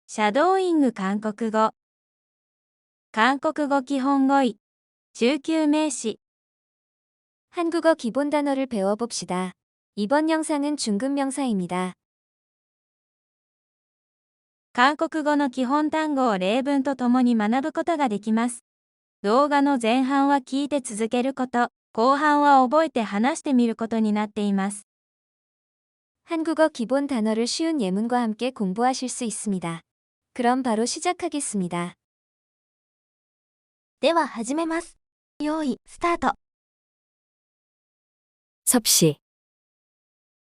シャドーイング韓国語。韓国語基本語彙。中級名詞。 한국어 기본 단어를 배워봅시다. 이번 영상은 중급 명사입니다. 韓国語の基本単語を例文とともに学ぶことができます。動画の前半は聞いて続けること、後半は覚えて話してみることになっています。 한국어 기본 단어를 쉬운 예문과 함께 공부하실 수 있습니다. 그럼 바로 시작하겠습니다. では始めます。用意、スタート。 섭씨,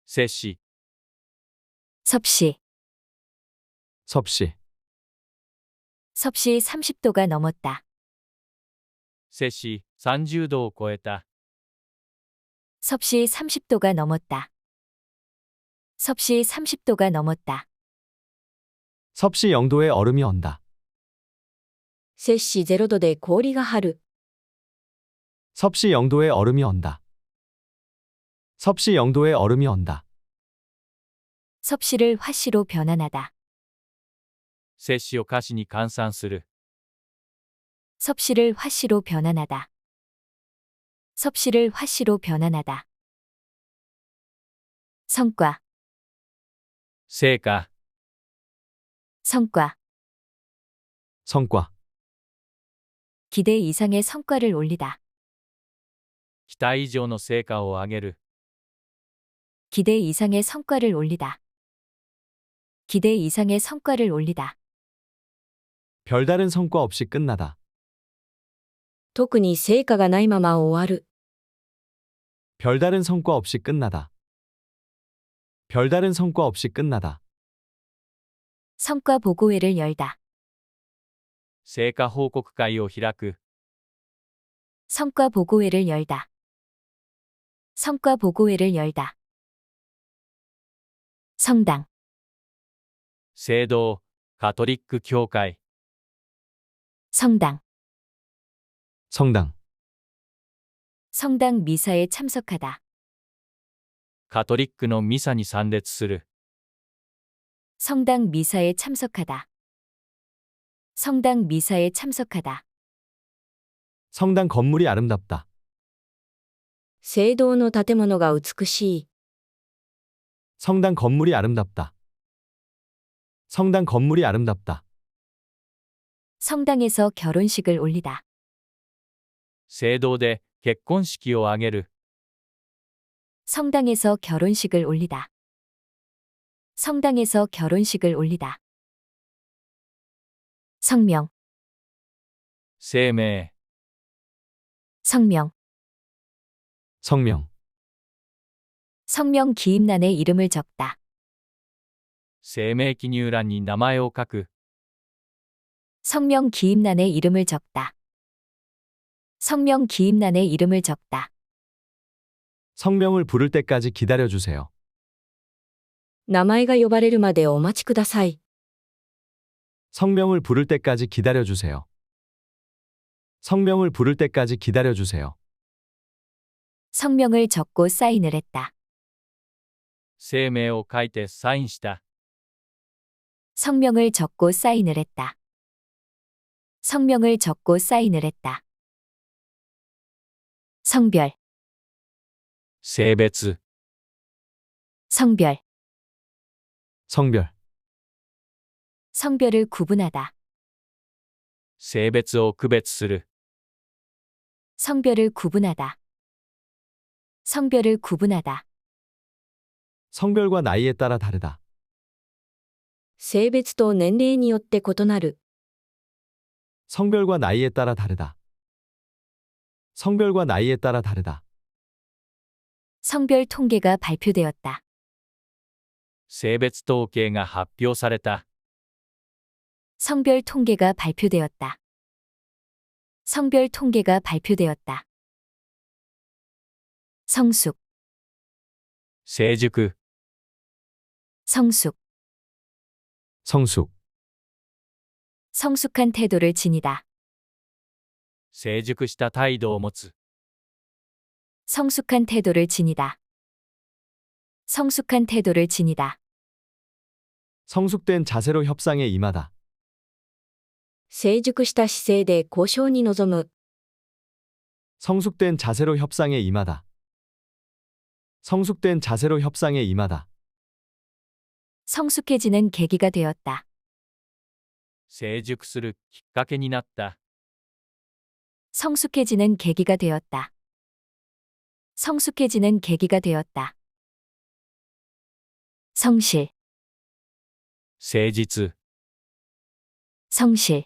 摂氏、 섭씨, 섭씨, 섭씨 30도가 넘었다. 摂氏30度を超えた。 섭씨 30도가 넘었다. 섭씨 30도가 넘었다. 섭씨 0도의 얼음이 언다. 摂氏0度で氷が張る。 섭씨 0도의 얼음이 언다. 섭씨 0도의 얼음이 언다. 섭씨를 화씨로 변환하다. 摂氏を華氏に換算する。 섭씨를 화씨로 변환하다. 섭씨를 화씨로 변환하다. 성과, 成果、 성과, 성과, 기대 이상의 성과를 올리다. 期待以上の成果を上げる。 기대 이상의 성과를 올리다. 기대 이상의 성과를 올리다. 별다른 성과 없이 끝나다. 特に成果がないまま終わる。 별다른 성과 없이 끝나다. 별다른 성과 없이 끝나다. 성과 보고회를 열다. 成果報告会を開く。 성과 보고회를 열다. 성과 보고회를 열다. 성당, 聖堂、カトリック教会。 성당, 성당, 성당 미사에 참석하다. カトリックのミサに参列する。 성당 미사에 참석하다. 성당 미사에 참석하다. 성당 건물이 아름답다. 聖堂の建物が美しい。 성당 건물이 아름답다. 성당 건물이 아름답다. 성당에서 결혼식을 올리다. 聖堂で結婚式を挙げる。 성당에서 결혼식을 올리다. 성당에서 결혼식을 올리다. 성명, 声明、 성명, 성명, 성명 기입란에 이름을 적다. 声明記入欄に名前を書く。 성명 기입란에 이름을 적다. 성명 기입란에 이름을 적다. 성명을 부를 때까지 기다려주세요. 名前が呼ばれるまでお待ちください。 성명을 부를 때까지 기다려주세요. 성명을 부를 때까지 기다려주세요. 성명을 적고 사인을 했다. 声明を書いてサインした。 성명을 적고 사인을 했다. 성명을 적고 사인을 했다. 성별, 性別、 성별, 성별, 성별을 구분하다. 性別を区別する。 성별을 구분하다. 성별을 구분하다. 성별과 나이에 따라 다르다. 性別と年齢によって異なる。 성별과 나이에 따라 다르다. 성별과 나이에 따라 다르다. 성별 통계가 발표되었다. 性別統計が発表された。 성별 통계가 발표되었다. 성별 통계가 발표되었다. 성숙, 成熟、 성숙, 성숙, 성숙한 태도를 지니다. 成熟した態度を持つ。 성숙한 태도를 지니다. 성숙한 태도를 지니다. 성숙된 자세로 협상에 임하다. 成熟した姿勢で交渉に臨む。 성숙된 자세로 협상에 임하다. 성숙된 자세로 협상에 임하다. 성숙해지는 계기가 되었다. 成熟するきっかけになった。 성숙해지는 계기가 되었다. 성숙해지는 계기가 되었다. 성실, 誠実、 성실,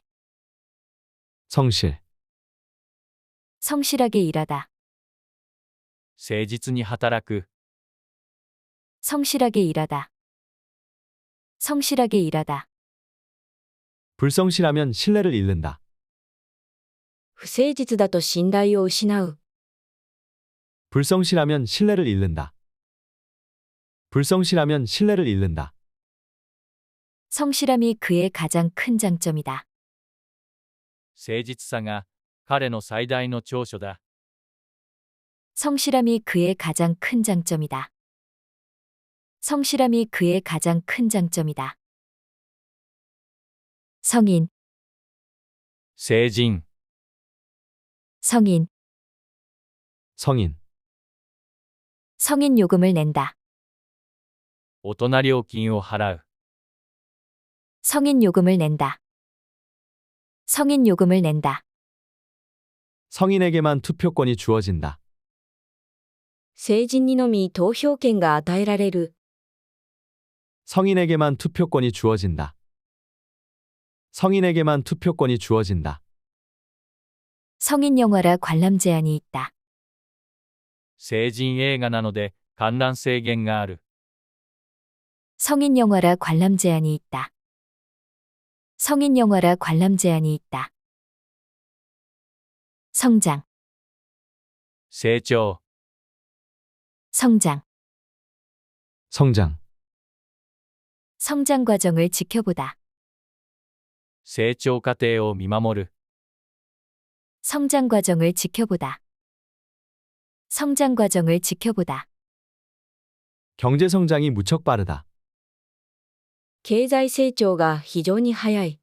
성실, 성실하게 일하다. 誠実に働く、 성실하게 일하다. 성실하게 일하다. 불성실하면 신뢰를 잃는다. 不誠実だと信頼を失う。 불성실하면 신뢰를 잃는다. 불성실하면 신뢰를 잃는다. 성실함이 그의 가장 큰 장점이다. 誠実さが彼の最大の長所だ。 성실함이 그의 가장 큰 장점이다. 성실함이 그의 가장 큰 장점이다. 성인, 成人、 성인, 성인, 성인 요금을 낸다. 大人料金を払う。 성인 요금을 낸다. 성인 요금을 낸다. 성인에게만 투표권이 주어진다. 成人にのみ投票権が与えられる。 성인에게만 투표권이 주어진다. 성인에게만 투표권이 주어진다. 성인 영화라 관람 제한이 있다. 成人映画なので観覧制限がある。 성인 영화라 관람 제한이 있다. 성인 영화라 관람 제한이 있다. 성장, 成長、 성장, 성장, 성장 과정을 지켜보다. 成長過程を見守る。 성장 과정을 지켜보다. 성장 과정을 지켜보다. 경제 성장이 무척 빠르다. 経済成長が非常に早い。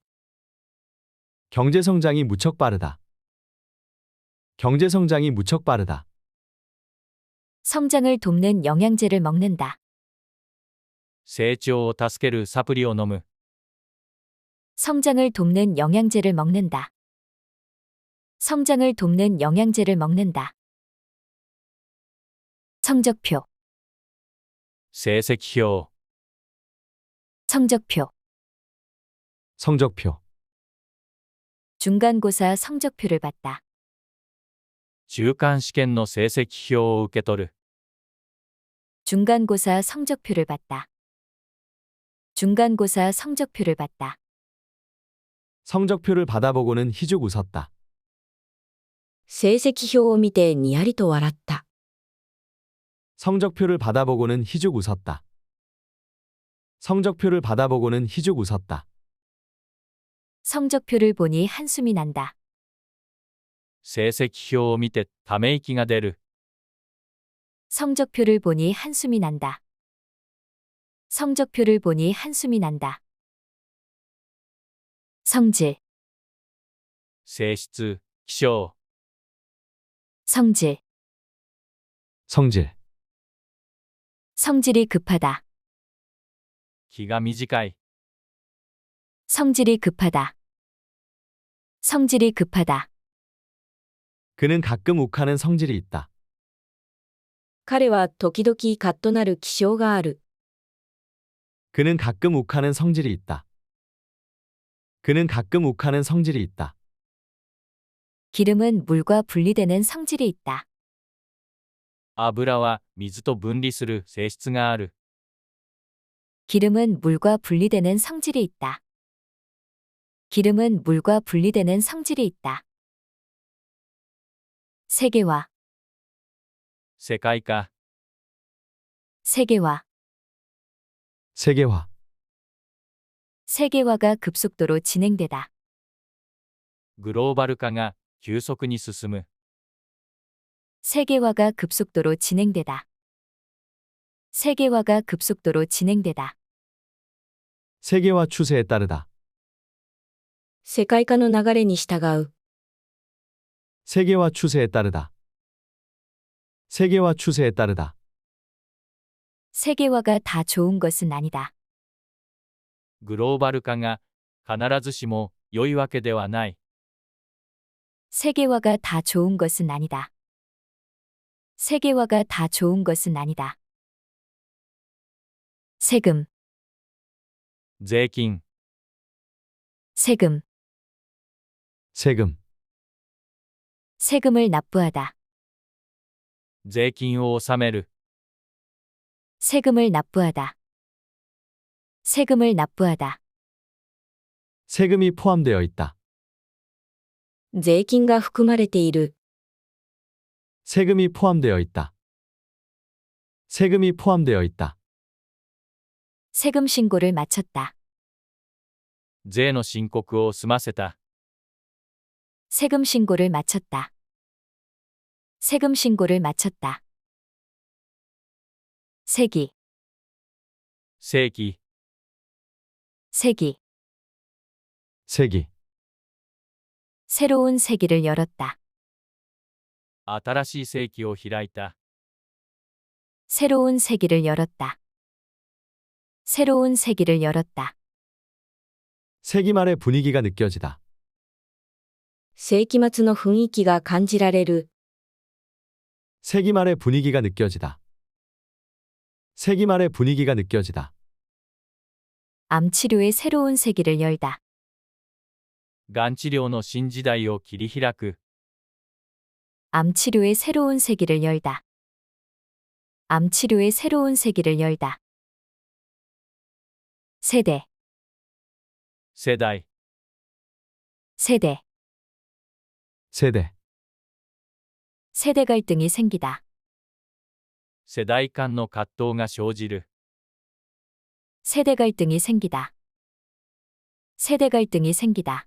경제 성장이 무척 빠르다. 경제 성장이 무척 빠르다. 성장을 돕는 영양제를 먹는다. 成長を助けるサプリを飲む。 성장을 돕는 영양제를 먹는다. 성장을 돕는 영양제를 먹는다. 성적표, 成績表、 성적표, 성적표, 중간고사 성적표를 받다. 中間試験の成績表を受け取る。 중간고사 성적표를 받다. 중간고사 성적표를 받다. 성적표를 받아보고는 희죽 웃었다. 成績表を見てにやりと笑った。 성적표를 받아보고는 희죽 웃었다. 성적표를 받아보고는 희죽 웃었다. 성적표를 보니 한숨이 난다. 成績表を見てため息が出る。 성적표를 보니 한숨이 난다. 성적표를 보니 한숨이 난다. 성질, 性質、気性、 성질, 성질, 성질이 급하다. 気が短い。 성질이 급하다. 성질이 급하다. 그는 가끔 욱하는 성질이 있다. 彼は時々カッとなる気性がある。 그는 가끔 욱하는 성질이 있다. 그는 가끔 욱하는 성질이 있다. 기름은 물과 분리되는 성질이 있다. 油は水と分離する性質がある。 기름은 물과 분리되는 성질이 있다. 기름은 물과 분리되는 성질이 있다. 세계화, 世界化、 세계화, 세계화, 세계화가 급속도로 진행되다. グローバル化が急速に進む。 세계화가 급속도로 진행되다. 세계화가 급속도로 진행되다. 세계화 추세에 따르다. 世界化の流れに従う。 세계화 추세에 따르다. 세계화 추세에 따르다. 세계화가 다 좋은 것은 아니다. グローバル化が必ずしも良いわけではない。 세계화가 다 좋은 것은 아니다. 세계화가 다 좋은 것은 아니다. 세금, 税金、 세금, 세금. 세금을 납부하다. 税金を納める。 세금을 납부하다. 세금을 납부하다. 세금이 포함되어 있다. 税金が含まれている。 세금이 포함되어 있다. 세금이 포함되어 있다. 세금 신고를 마쳤다. 税の申告を済ませた。 세금 신고를 마쳤다. 세금 신고를 마쳤다. 세기, 正規、 세기, 세기. 새로운 세기를 열었다. 新しい世紀を開いた。 새로운 세기를 열었다. 새로운 세기를 열었다. 세기 말의 분위기가 느껴지다. 世紀末の雰囲気が感じられる。 세기 말의 분위기가 느껴지다. 세기 말의 분위기가 느껴지다. 암 치료의 새로운 세기를 열다. がん治療の新時代を切り開く。 암 치료의 새로운 세기를 열다. 암 치료의 새로운 세기를 열다. 세대, 世代、 세대, 세대. 세대 갈등이 생기다. 世代間の葛藤が生じる。 세대 갈등이 생기다. 세대 갈등이 생기다.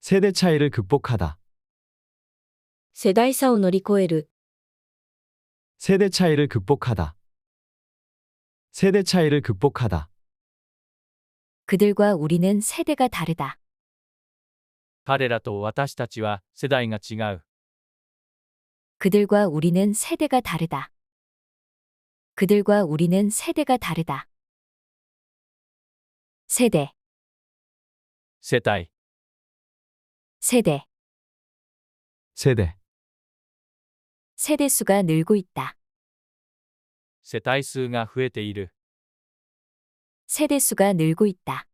세대 차이를 극복하다. 世代差を乗り越える。 세대 차이를 극복하다. 세대 차이를 극복하다. 그들과 우리는 세대가 다르다. 彼らと私たちは世代が違う。 그들과 우리는 세대가 다르다. 그들과 우리는 세대가 다르다. 세대, 世帯、 세대, 세대. 세대 수가 늘고 있다. 世帯数が増えている。 세대 수가 늘고 있다.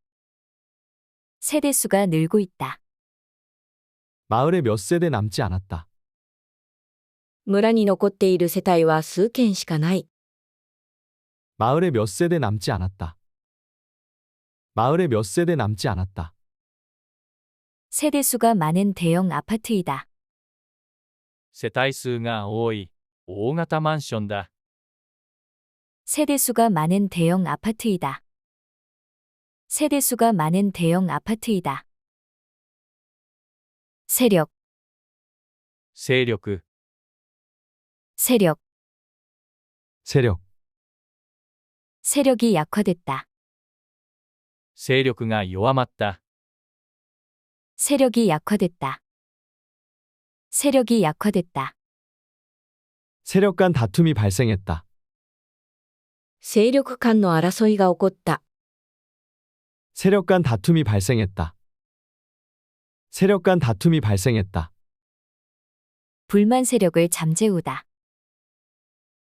세대 수가 늘고 있다. 마을에 몇 세대 남지 않았다. 村に残っている世帯は数軒しかない。 마을에 몇 세대 남지 않았다. 마을에 몇 세대 남지 않았다. 세대 수가 많은 대형 아파트이다. 世帯数が多い大型マンションだ。 세대 수가 많은 대형 아파트이다. 세대 수가 많은 대형 아파트이다. 세력, 勢力、 세력, 세력. 세력이 약화됐다. 勢力が弱まった。 세력이 약화됐다. 세력이 약화됐다. 세력 간 다툼이 발생했다. 勢力間の争いが起こった。 세력 간 다툼이 발생했다. 세력 간 다툼이 발생했다. 불만 세력을 잠재우다.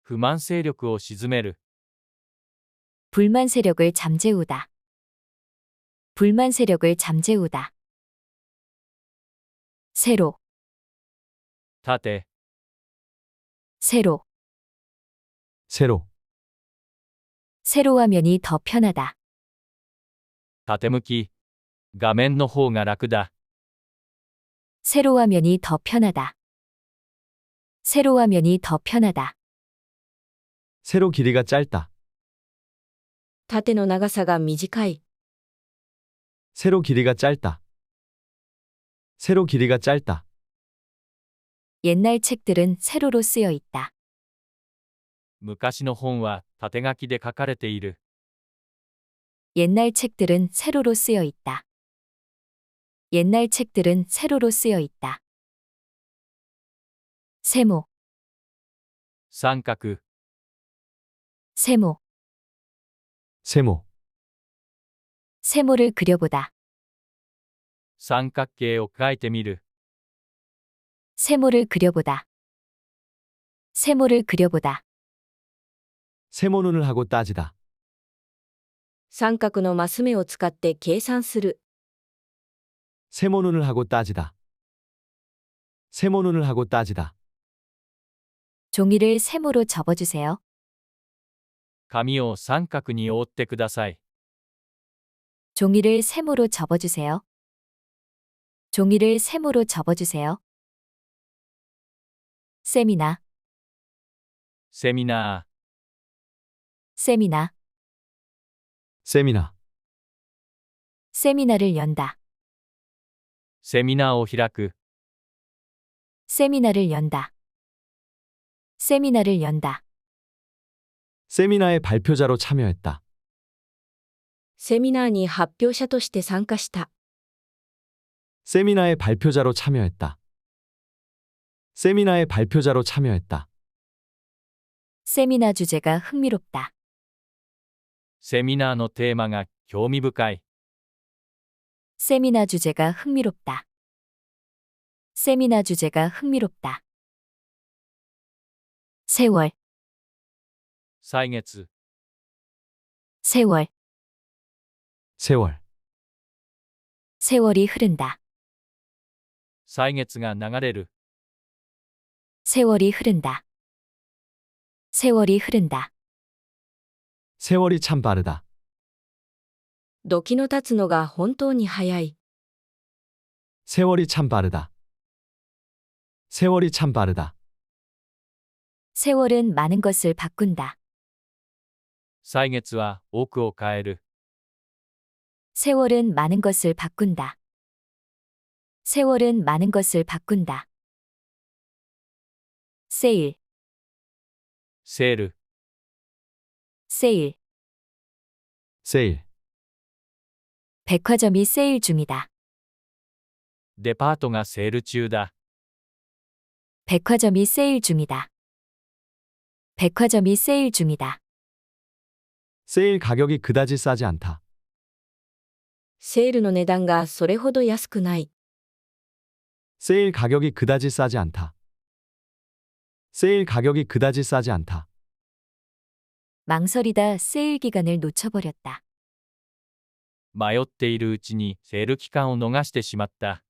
不満勢力を鎮める。 불만 세력을 잠재우다. 불만 세력을 잠재우다. 세로, 盾、 세로, 세로. 세로 화면이 더 편하다. 縦向き。画面の方が楽だ。 세로 화면이 더 편하다. 세로 화면이 더 편하다. 세로 길이가 짧다. 縦の長さが短い。 세로 길이가 짧다. 세로 길이가 짧다. 옛날 책들은 세로로 쓰여 있다. 昔の本は縦書きで書かれている。 옛날 책들은 세로로 쓰여 있다. 옛날 책들은 세로로 쓰여 있다. 세모, 三角、 세모, 세모, 세모를 그려보다. 三角形を描いてみる。 세모를 그려보다. 세모를 그려보다. 세모눈을 하고 따지다. 三角のマス目を使って計算する。 세모눈을 하고 따지다. 세모눈을 하고 따지다. 종이를 세모로 접어주세요. 紙を三角に折ってください。 종이를 세모로 접어주세요. 종이를 세모로 접어주세요. 세미나, セミナー、 세미나, 세미나, 세미나를 연다. セミナーを開く。 세미나를 연다. 세미나를 연다. 세미나의 발표자로 참여했다. セミナーに発表者として参加した。 세미나의 발표자로 참여했다. 세미나의 발표자로 참여했다. 세미나 주제가 흥미롭다. セミナーのテーマが興味深い。 세미나 주제가 흥미롭다. 세미나 주제가 흥미롭다. 세월, 歳月、 세월, 세월, 세월이 흐른다. 歳月が流れる。 세월이 흐른다. 세월이 흐른다. 세월이 참 빠르다. 時の経つのが本当に早い。 세월이 참 빠르다. 세월이 참 빠르다. 세월은 많은 것을 바꾼다. 歳月は多くを変える。 세월은 많은 것을 바꾼다. 세월은 많은 것을 바꾼다. 세일, セール、 세일. 세일, 백화점이 세일 중이다. デパートがセール中だ。 백화점이 세일 중이다. 백화점이 세일 중이다. 세일 가격이 그다지 싸지 않다. セールの値段がそれほど安くない。 세일 가격이 그다지 싸지 않다. 세일 가격이 그다지 싸지 않다. 망설이다 세일 기간을 놓쳐버렸다. 迷っているうちにセール期間を逃してしまった。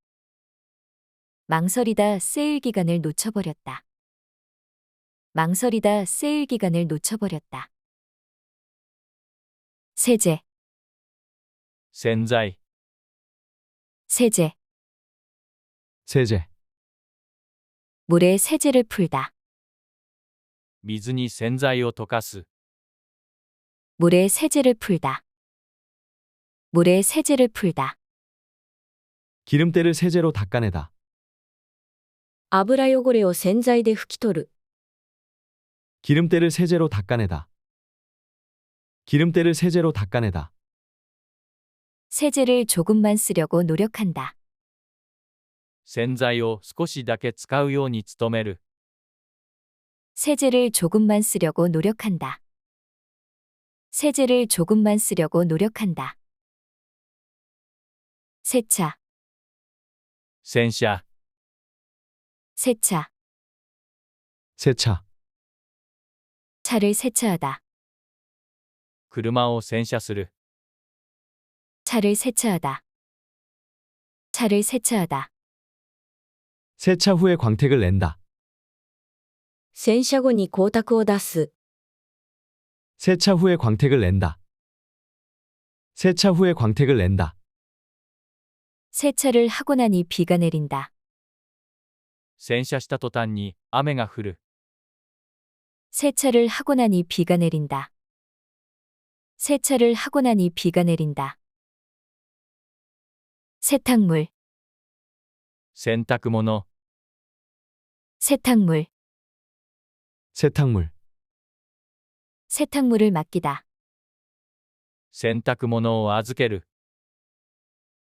망설이다 세일 기간을 놓쳐버렸다. 망설이다 세일 기간을 놓쳐버렸다. 세제, 洗剤、 세제. 세제, 물에 세제를 풀다. 水に洗剤を溶かす。 물에 세제를 풀다. 물에 세제를 풀다. 기름때를 세제로 닦아내다. 油汚れを洗剤で拭き取る。 기름때를 세제로 닦아내다. 기름때를 세제로 닦아내다. 세제를 조금만 쓰려고 노력한다. 洗剤を少しだけ使うように努める。 세제를 조금만 쓰려고 노력한다. 세제를 조금만 쓰려고 노력한다. 세차, 洗車、 세차. 세차, 차를 세차하다. 車を洗車する。 차를 세차하다. 차를 세차하다. 세차 후에 광택을 낸다. 洗車後に光沢を出す。 세차 후에 광택을 낸다. 세차 후에 광택을 낸다. 세차를 하고 나니 비가 내린다. 洗車した途端に雨が降る。 세차를 하고 나니 비가 내린다. 세차를 하고 나니 비가 내린다. 세탁물, 洗濯物、 세탁물. 세탁물, 세탁물을 맡기다. 洗濯物を預ける。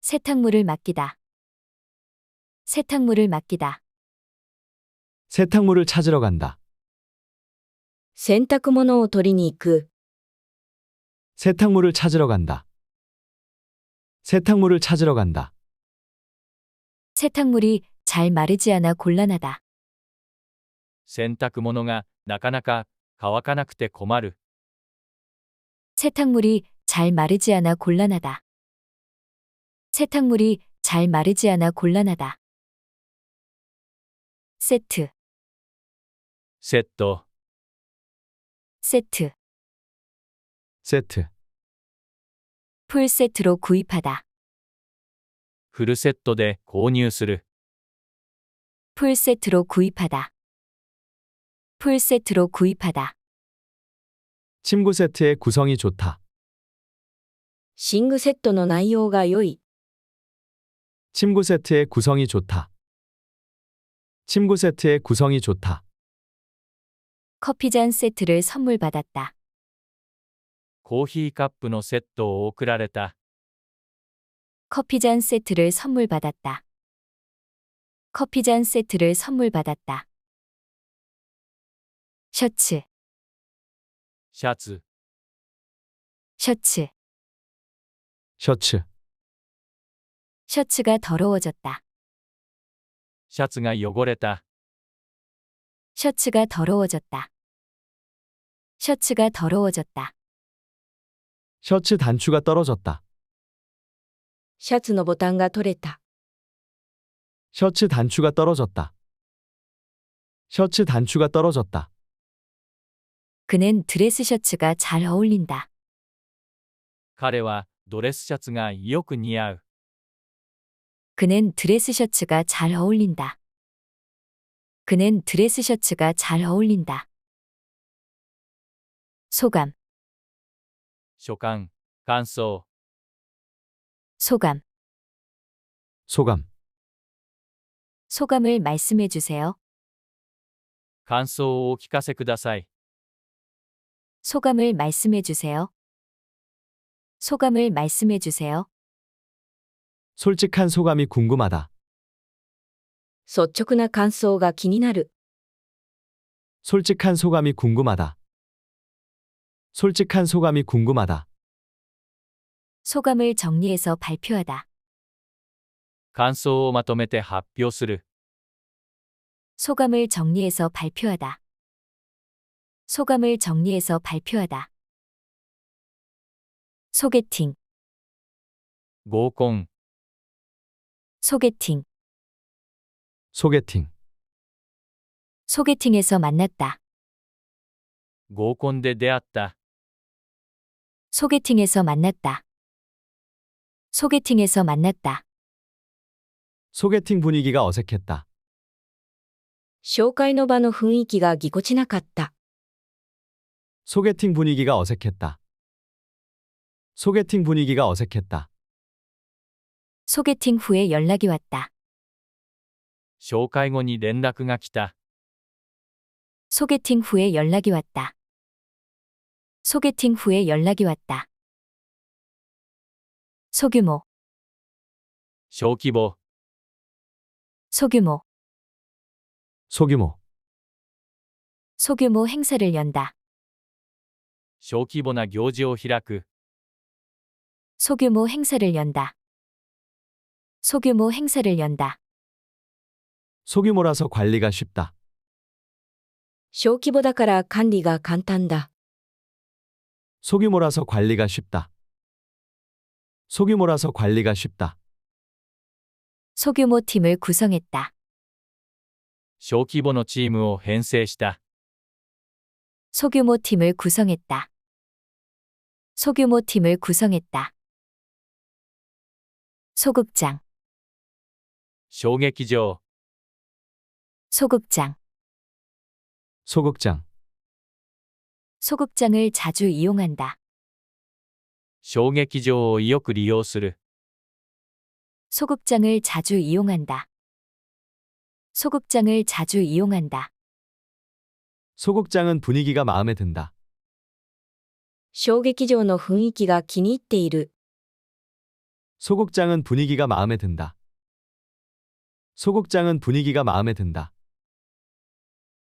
세탁물을 맡기다. 세탁물을 맡기다. 세탁물을 찾으러 간다. 洗濯物を取りに行く。 세탁물을 찾으러 간다. 세탁물을 찾으러 간다. 세탁물이 잘 마르지 않아 곤란하다. 洗濯物がなかなか乾かなくて困る。 세탁물이 잘 마르지 않아 곤란하다. 세탁물이 잘 마르지 않아 곤란하다. 세트, セット、 세트. 세트. 풀세트로 구입하다. フルセットで購入する。 풀세트로 구입하다. 풀세트로 구입하다. 침구 세트의 구성이 좋다. 寝具セットの内容が良い。 침구 세트의 구성이 좋다. 침구 세트의 구성이 좋다. 커피잔 세트를 선물 받았다. コーヒーカップのセットを贈られた。 커피잔 세트를 선물 받았다. 커피잔 세트를 선물 받았다. 셔츠, シャツ、 셔츠. 셔츠. 셔츠가 더러워졌다. シャツが汚れた。 셔츠가 더러워졌다. 셔츠가 더러워졌다. 셔츠 단추가 떨어졌다. シャツのボタンが取れた。 셔츠 단추가 떨어졌다. 셔츠 단추가 떨어졌다. 그는 드레스 셔츠가 잘 어울린다. 彼はドレスシャツがよく似合う。 그는 드레스 셔츠가 잘 어울린다. 그는 드레스 셔츠가 잘 어울린다. 소감, 所感、感想、 소감, 소감. 소감을 말씀해 주세요. 感想をお聞かせください。 소감을 말씀해 주세요. 소감을 말씀해 주세요. 솔직한 소감이 궁금하다. 率直な感想が気になる。 솔직한 소감이 궁금하다. 솔직한 소감이 궁금하다. 소감을 정리해서 발표하다. 感想をまとめて発表する。 소감을 정리해서 발표하다. 소감을 정리해서 발표하다. 소개팅, 合コン、 소개팅, 소개팅. 소개팅에서 만났다. 合コンで出会った。 소개팅에서 만났다. 소개팅에서 만났다. 소개팅 분위기가 어색했다. 紹介の場の雰囲気がぎこちなかった。 소개팅 분위기가 어색했다. 소개팅 분위기가 어색했다. 소개팅 후에 연락이 왔다. 紹介後に連絡が来た。 소개팅 후에 연락이 왔다. 소개팅 후에 연락이 왔다. 소규모, 小規模、 소규모, 소규모. 소규모 행사를 연다. 小規模な行事を開く。 소규모 행사를 연다. 소규모 행사를 연다. 소규모라서 관리가 쉽다. 小規模だから管理が簡単だ。 소규모라서 관리가 쉽다. 소규모라서 관리가 쉽다. 소규모 팀을 구성했다. 小規模のチームを編成した。 소규모 팀을 구성했다. 소규모 팀을 구성했다. 소극장, 小劇場、 소극장, 소극장. 소극장을 자주 이용한다. 小劇場をよく利用する。 소극장을 자주 이용한다. 소극장을 자주 이용한다. 소극장은 분위기가 마음에 든다. 小劇場の雰囲気が気に入っている。 소극장은 분위기가 마음에 든다. 소극장은 분위기가 마음에 든다.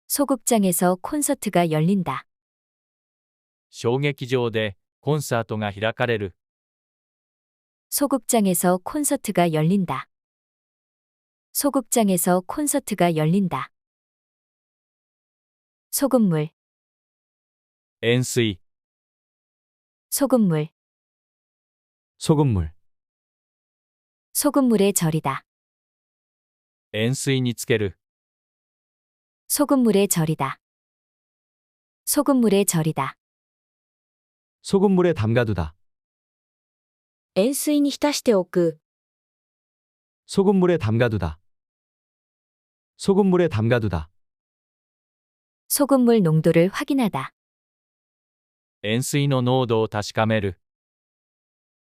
소극장에서 콘서트가 열린다. 小劇場でコンサートが開かれる。 소극장에서 콘서트가 열린다. 소극장에서 콘서트가 열린다. 소금물, 塩水、 소금물, 소금물, 소금물에 절이다. 塩水につける。 소금물에 절이다. 소금물에 절이다. 소금물에 담가두다. 塩水に浸しておく。 소금물에 담가두다. 소금물에 담가두다. 소금물 농도를 확인하다. 塩水の濃度を確かめる。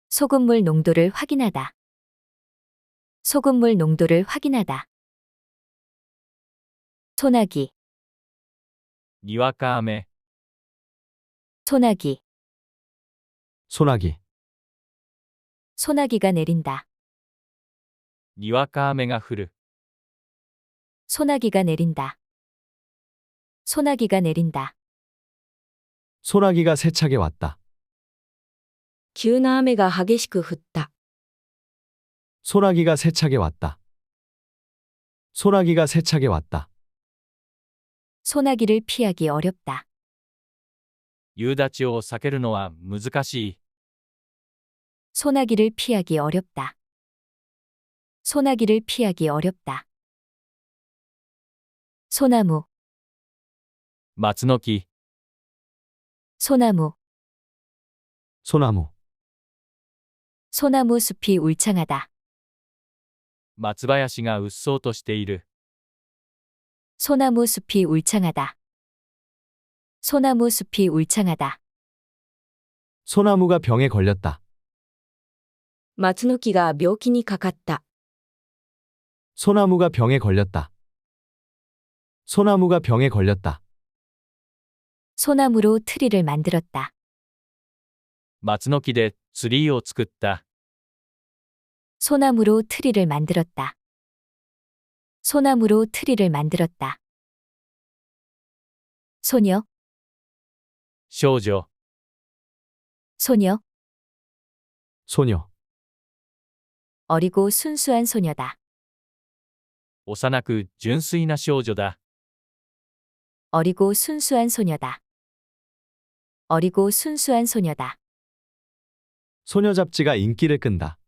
소금물 농도를 확인하다. 소금물 농도를 확인하다. 소나기, にわか雨、 소나기, 소나기, 소나기가 내린다. にわか雨が降る。 소나기가 내린다. 소나기가 내린다. 소나기가 세차게 왔다. 急な雨が激しく降った。 소나기가 세차게 왔다. 소나기가 세차게 왔다. 소나기를 피하기 어렵다. 夕立を避けるのは難しい。 소나기를 피하기 어렵다. 소나기를 피하기 어렵다. 소나무, 松の木、 소나무, 소나무, 소나무 숲이 울창하다. 松林がうっそうとしている。 소나무 숲이 울창하다. 소나무 숲이 울창하다. 소나무가 병에 걸렸다. 松の木が病気にかかった。 소나무가 병에 걸렸다. 소나무가 병에 걸렸다. 소나무로 트리를 만들었다. 松の木でツリーを作った。 소나무로 트리를 만들었다. 소나무로 트리를 만들었다. 소녀, 少女、 소녀, 소녀, 어리고 순수한 소녀다. 幼く純粋な少女だ。 어리고 순수한 소녀다. 어리고 순수한 소녀다. 소녀 잡지가 인기를 끈다.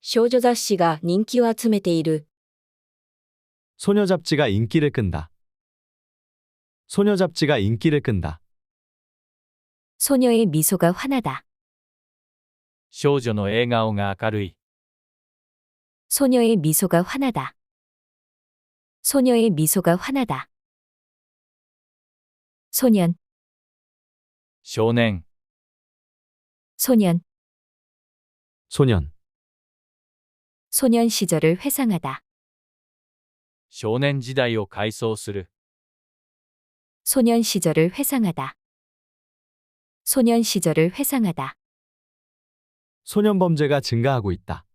少女雑誌が人気を集めている。 소녀 잡지가 인기를 끈다. 소녀 잡지가 인기를 끈다. 소녀의 미소가 환하다. 少女の笑顔が明るい。 소녀의 미소가 환하다. 소녀의 미소가 환하다. 소년, 少年、 소년, 소년, 소년 시절을 회상하다. 少年時代を回想する。 소년 시절을 회상하다. 소년 시절을 회상하다. 소년 범죄가 증가하고 있다.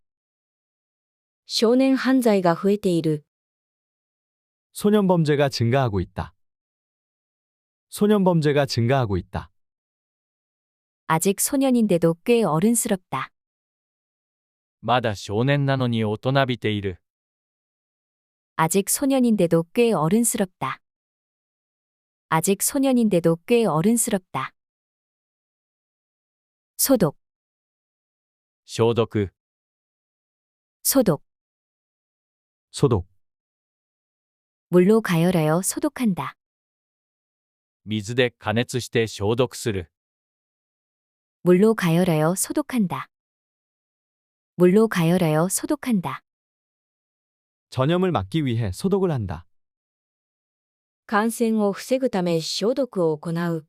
少年犯罪が増えている。 소년 범죄가 증가하고 있다. 소년 범죄가 증가하고 있다. 아직 소년인데도 꽤 어른스럽다. まだ少年なのに大人びている。 아직 소년인데도 꽤 어른스럽다. 아직 소년인데도 꽤 어른스럽다. 소독, 消毒、 소독, 소독, 물로 가열하여 소독한다. 水で加熱して消毒する。 물로 가열하여 소독한다. 물로 가열하여 소독한다. 전염을 막기 위해 소독을 한다. 感染を防ぐため消毒を行う。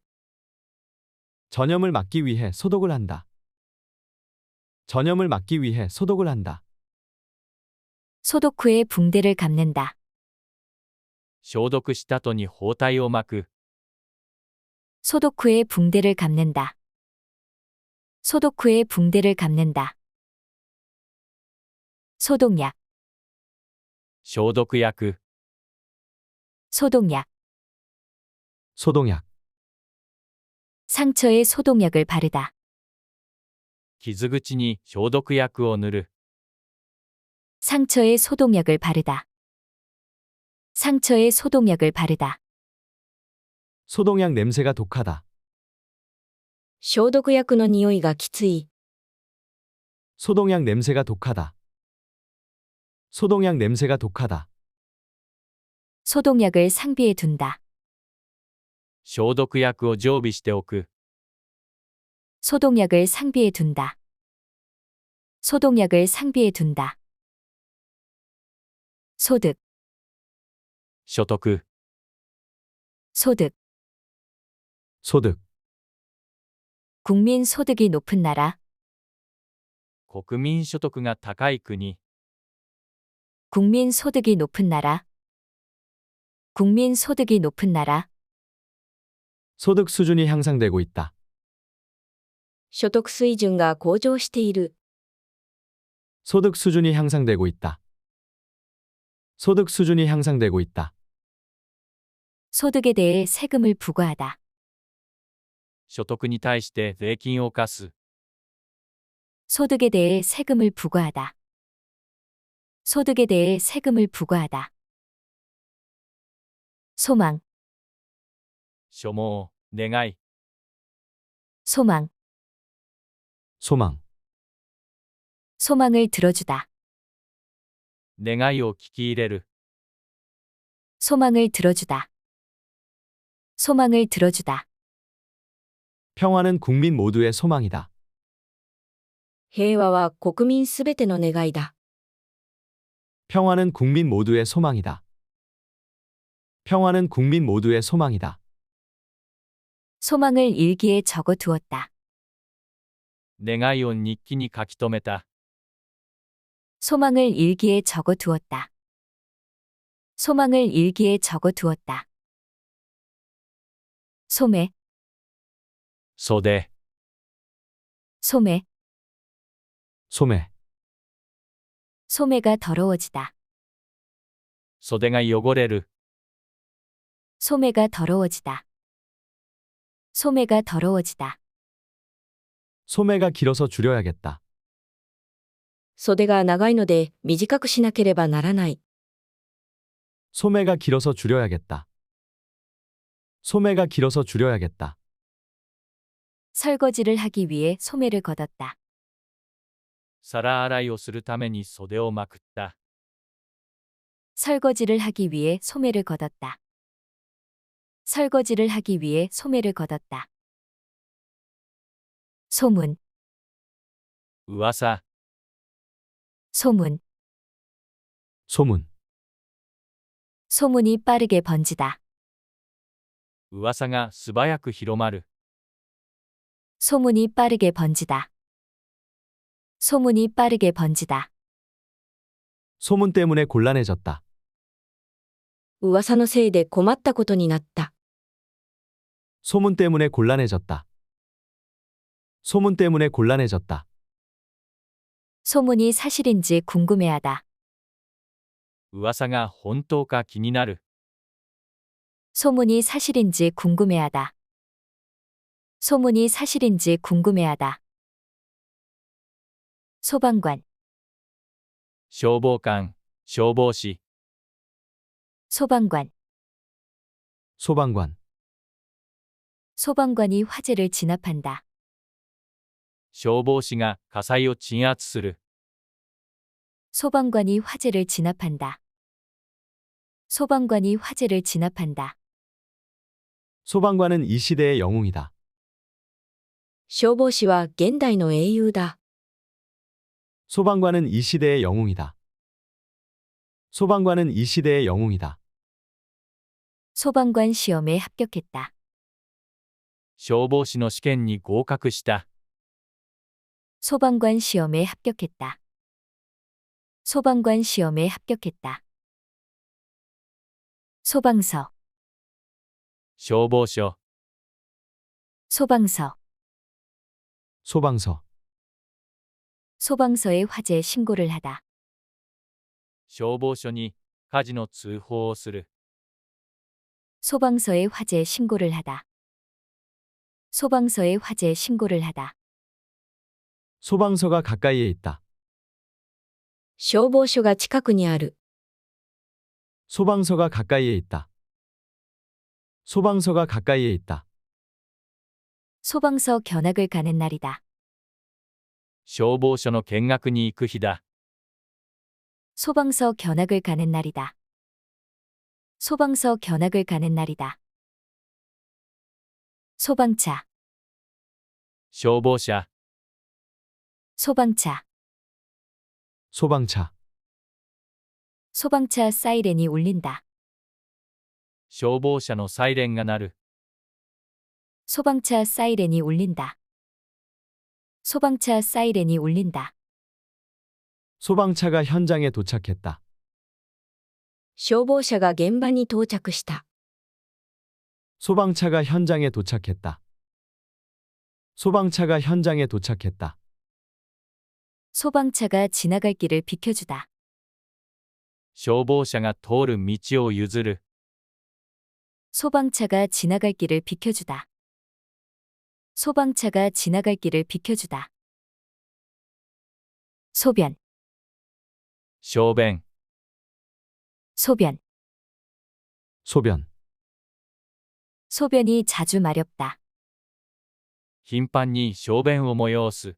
전염을 막기 위해 소독을 한다. 전염을 막기 위해 소독을 한다. 소독 후에 붕대를 감는다. 消毒した後に包帯を巻く。 소독 후에 붕대를 감는다. 소독 후에 붕대를 감는다. 소독약, 消毒薬、 소독약. 소독약, 상처에 소독약을 바르다. 傷口に消毒薬を塗る。 상처에 소독약을 바르다. 상처에 소독약을 바르다. 소독약 냄새가 독하다. 消毒薬の匂いがきつい。 소독약 냄새가 독하다. 소독약 냄새가 독하다. 소독약을 상비에 둔다. 消毒薬を常備しておく。 소독약을 상비에 둔다. 소독약을 상비에 둔다. 소득, 所得、 소득. 소득, 국민 소득이 높은 나라. 国民所得が高い国。 국민 소득이 높은 나라. 국민 소득이 높은 나라. 소득 수준이 향상되고 있다. 所得水準が向上している。 소득 수준이 향상되고 있다. 소득 수준이 향상되고 있다. 소득에 대해 세금을 부과하다. 所得に対して税金を課す。 소득에 대해 세금을 부과하다. 소득에 대해 세금을 부과하다. 소망, 所望、願い、 소망. 소망, 소망을 들어주다. 願いを聞き入れる。 소망을 들어주다. 소망을 들어주다. 평화는 국민 모두의 소망이다. 平和は国民すべての願いだ。 평화는 국민 모두의 소망이다. 평화는 국민 모두의 소망이다. 소망을 일기에 적어 두었다. 願いを日記に書き留めた。 소망을 일기에 적어 두었다. 소망을 일기에 적어 두었다. 소매, 袖、 소매. 소매, 소매가 더러워지다. 袖が汚れる。 소매가 더러워지다. 소매가 더러워지다. 소매가 길어서 줄여야겠다. 袖が長いので短くしなければならない。 소매가 길어서 줄여야겠다. 소매가 길어서 줄여야겠다. 설거지를 하기 위해 소매를 걷었다. 皿洗いをするために袖をまくった。 설거지를 하기 위해 소매를 걷었다. 설거지를 하기 위해 소매를 걷었다. 소문, 噂、 소문. 소문, 소문이 빠르게 번지다. 噂が素早く広まる。 소문이 빠르게 번지다. 소문이 빠르게 번지다. 소문 때문에 곤란해졌다. 噂のせいで困ったことになった。 소문 때문에 곤란해졌다. 소문 때문에 곤란해졌다. 소문이 사실인지 궁금해하다. 噂が本当か気になる。 소문이 사실인지 궁금해하다. 소문이 사실인지 궁금해하다. 소방관, 消防官、消防士、 소방관. 소방관, 소방관이 화재를 진압한다. 消防士が火災を鎮圧する。 소방관이 화재를 진압한다. 소방관이 화재를 진압한다. 소방관은 이 시대의 영웅이다. 消防士は現代の英雄だ。 소방관은 이 시대의 영웅이다. 소방관은 이 시대의 영웅이다. 소방관 시험에 합격했다. 消防士の試験に合格した。 소방관 시험에 합격했다. 소방관 시험에 합격했다. 소방서, 消防署、 소방서. 소방서, 소방서에 화재 신고를 하다. 消防署に火事の通報をする。 소방서에 화재 신고를 하다. 소방서에 화재 신고를 하다. 소방서가 가까이에 있다. 消防署が近くにある。 소방서가 가까이에 있다. 소방서가 가까이에 있다. 소방서 견학을 가는 날이다. 消防署の見学に行く日だ。 소방서 견학을 가는 날이다. 소방서 견학을 가는 날이다. 소방차. 消防車、 소방차. 소방차, 소방차 사이렌이 울린다. 消防車のサイレンが鳴る。 소방차 사이렌이 울린다. 소방차 사이렌이 울린다. 소방차가 현장에 도착했다. 消防車が現場に到着した。 소방차가 현장에 도착했다. 소방차가 현장에 도착했다. 소방차가 지나갈 길을 비켜주다. 消防車が通る道を譲る。 소방차가 지나갈 길을 비켜주다. 소방차가 지나갈 길을 비켜주다. 소변. 小便、 소변. 소변, 소변이 자주 마렵다. 頻繁に小便を催す。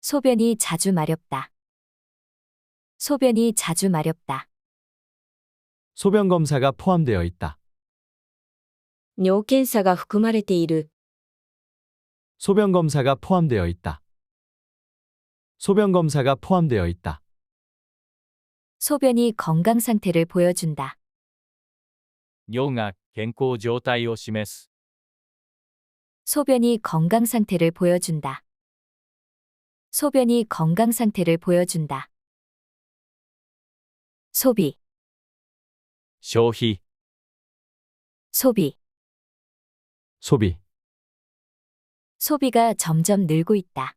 소변이 자주 마렵다. 소변이 자주 마렵다. 소변 검사가 포함되어 있다. 尿検査が含まれている。 소변 검사가 포함되어 있다. 소변 검사가 포함되어 있다. 소변이 건강 상태를 보여준다. 尿が健康状態を示す。 소변이 건강 상태를 보여준다. 소변이 건강 상태를 보여준다. 소비. 消費、 소비. 소비, 소비가 점점 늘고 있다.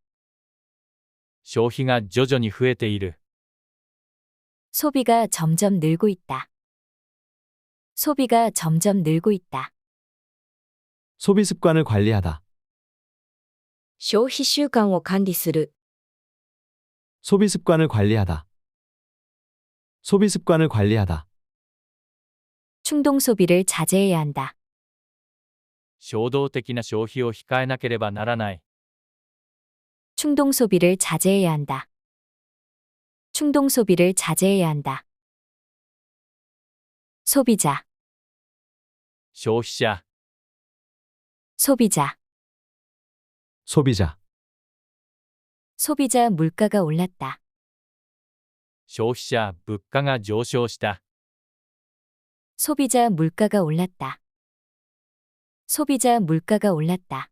消費が徐々に増えている。 소비가 점점 늘고 있다. 소비가 점점 늘고 있다. 소비 습관을 관리하다. 消費習慣を管理する。 소비 습관을 관리하다. 소비 습관을 관리하다. 충동 소비를 자제해야 한다. 衝動的な消費を控えなければならない。 충동 소비를 자제해야 한다. 충동 소비를 자제해야 한다. 소비자. 消費者、 소비자. 소비자, 소비자 물가가 올랐다. 消費者、物価が上昇した。 소비자 물가가 올랐다. 소비자 물가가 올랐다.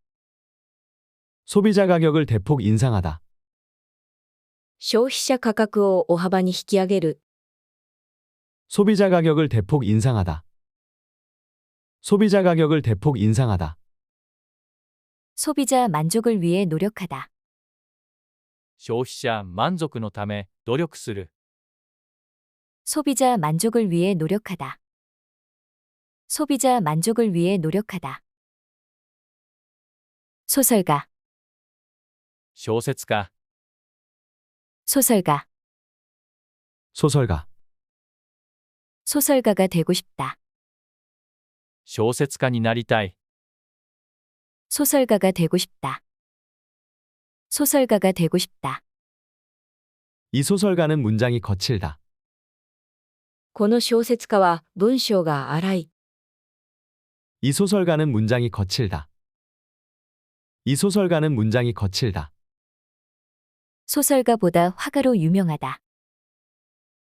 소비자 가격을 대폭 인상하다. 消費者価格を大幅に引き上げる。 소비자 가격을 대폭 인상하다. 소비자 가격을 대폭 인상하다. 소비자 만족을 위해 노력하다. 消費者満足のため努力する。 소비자 만족을 위해 노력하다. 소비자 만족을 위해 노력하다. 소설가. 小説家、 소설가. 소설가, 소설가가 되고 싶다. 小説家になりたい。 소설가가 되고 싶다. 소설가가 되고 싶다. 이 소설가는 문장이 거칠다. この小説家は文章が荒い。 이 소설가는 문장이 거칠다. 이 소설가는 문장이 거칠다. 소설가보다 화가로 유명하다.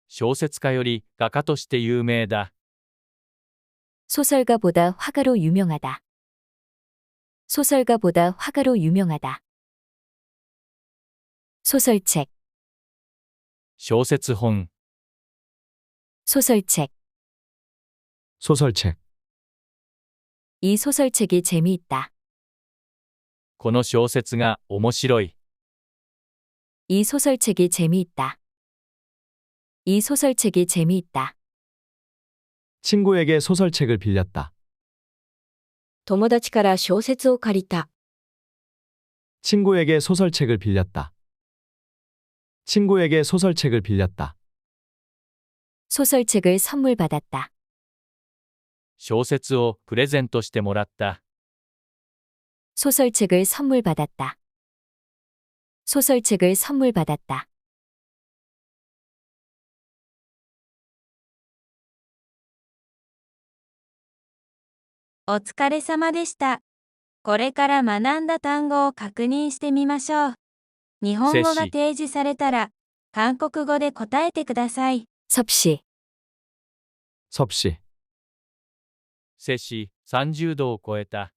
小説家より画家として有名だ。 소설가보다 화가로 유명하다. 소설가보다 화가로 유명하다. 소설책. 小説本、 소설책. 소설책, 이 소설책이 재미있다. この小説が面白い。 이 소설책이 재미있다. 이 소설책이 재미있다. 친구에게 소설책을 빌렸다. 友達から小説を借りた。 친구에게 소설책을 빌렸다. 친구에게 소설책을 빌렸다. 소설책을 선물 받았다. 小説をプレゼントしてもらった。 소설책을 선물 받았다. 소설책을 선물 받았다. お疲れ様でした。これから学んだ単語を確認してみましょう。日本語が提示されたら、韓国語で答えてください。 섭씨, 섭씨, 摂氏30度を超えた。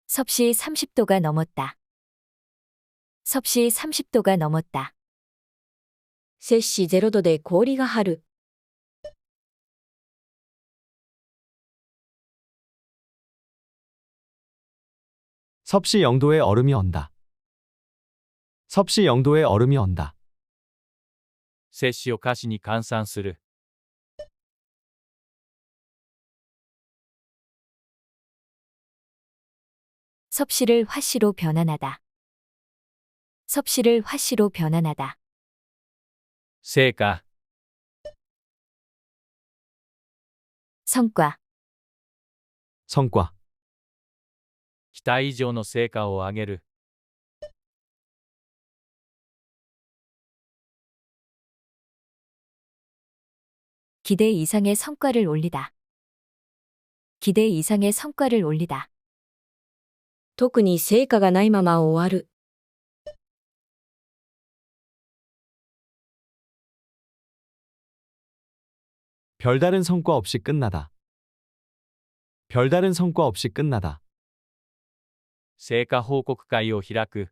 섭씨 30도가 넘었다. 섭씨 30도가 넘었다. 摂氏0度で氷が張る。 섭씨 0도의 얼음이 언다. 섭씨 0도의 얼음이 언다. 摂氏を下氏に換算する。 섭씨를 화씨로 변환하다. 섭씨를 화씨로 변환하다. 成果、 성과, 성과, 期待以上の成果を上げる。 기대 이상의 성과를 올리다. 기대 이상의 성과를 올리다. 特に成果がないまま終わる。 별다른 성과 없이 끝나다. 별다른 성과 없이 끝나다. 成果報告会を開く。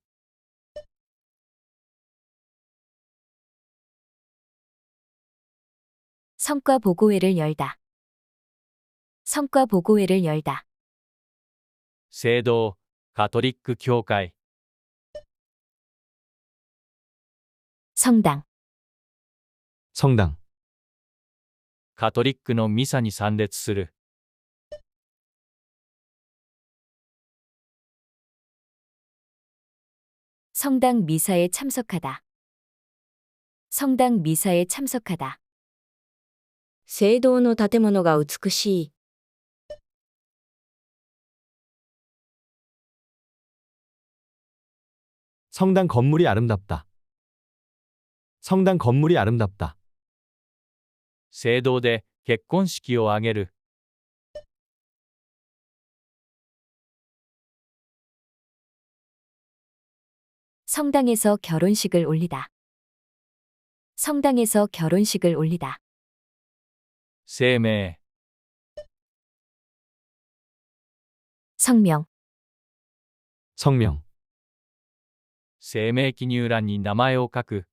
성과 보고회를 열다. 성과 보고회를 열다. 聖堂、カトリック教会。 성당, 성당, カトリックのミサに参列する。 성당 미사에 참석하다. 성당 미사에 참석하다. 聖堂の建物が美しい。 성당 건물이 아름답다. 성당 건물이 아름답다. 聖堂で結婚式を挙げる。 성당에서 결혼식을 올리다. 성당에서 결혼식을 올리다. 声明、 성명, 성명, 声明記入欄に名前を書く。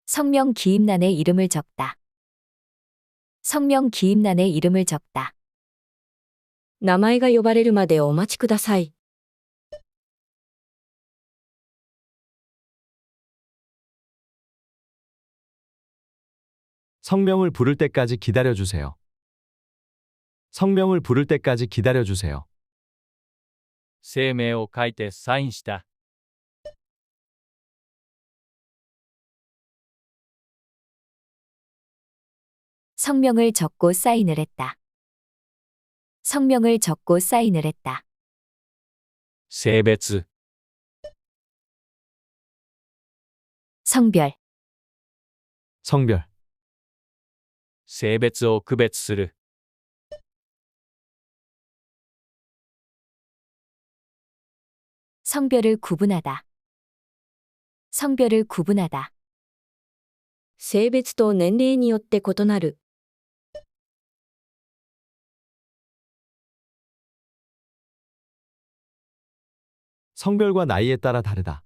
성명 기입란에 이름을 적다. 성명 기입란에 이름을 적다. 名前が呼ばれるまでお待ちください。 성명을 부를 때까지 기다려주세요. 성명을 부를 때까지 기다려주세요. 声明を書いてサインした。 성명을 적고 사인을 했다. 성명을 적고 사인을 했다. 性別、 성별, 성별, 性別を区別する。 성별을 구분하다. 성별을 구분하다. 性別と年齢によって異なる。 성별과 나이에 따라 다르다.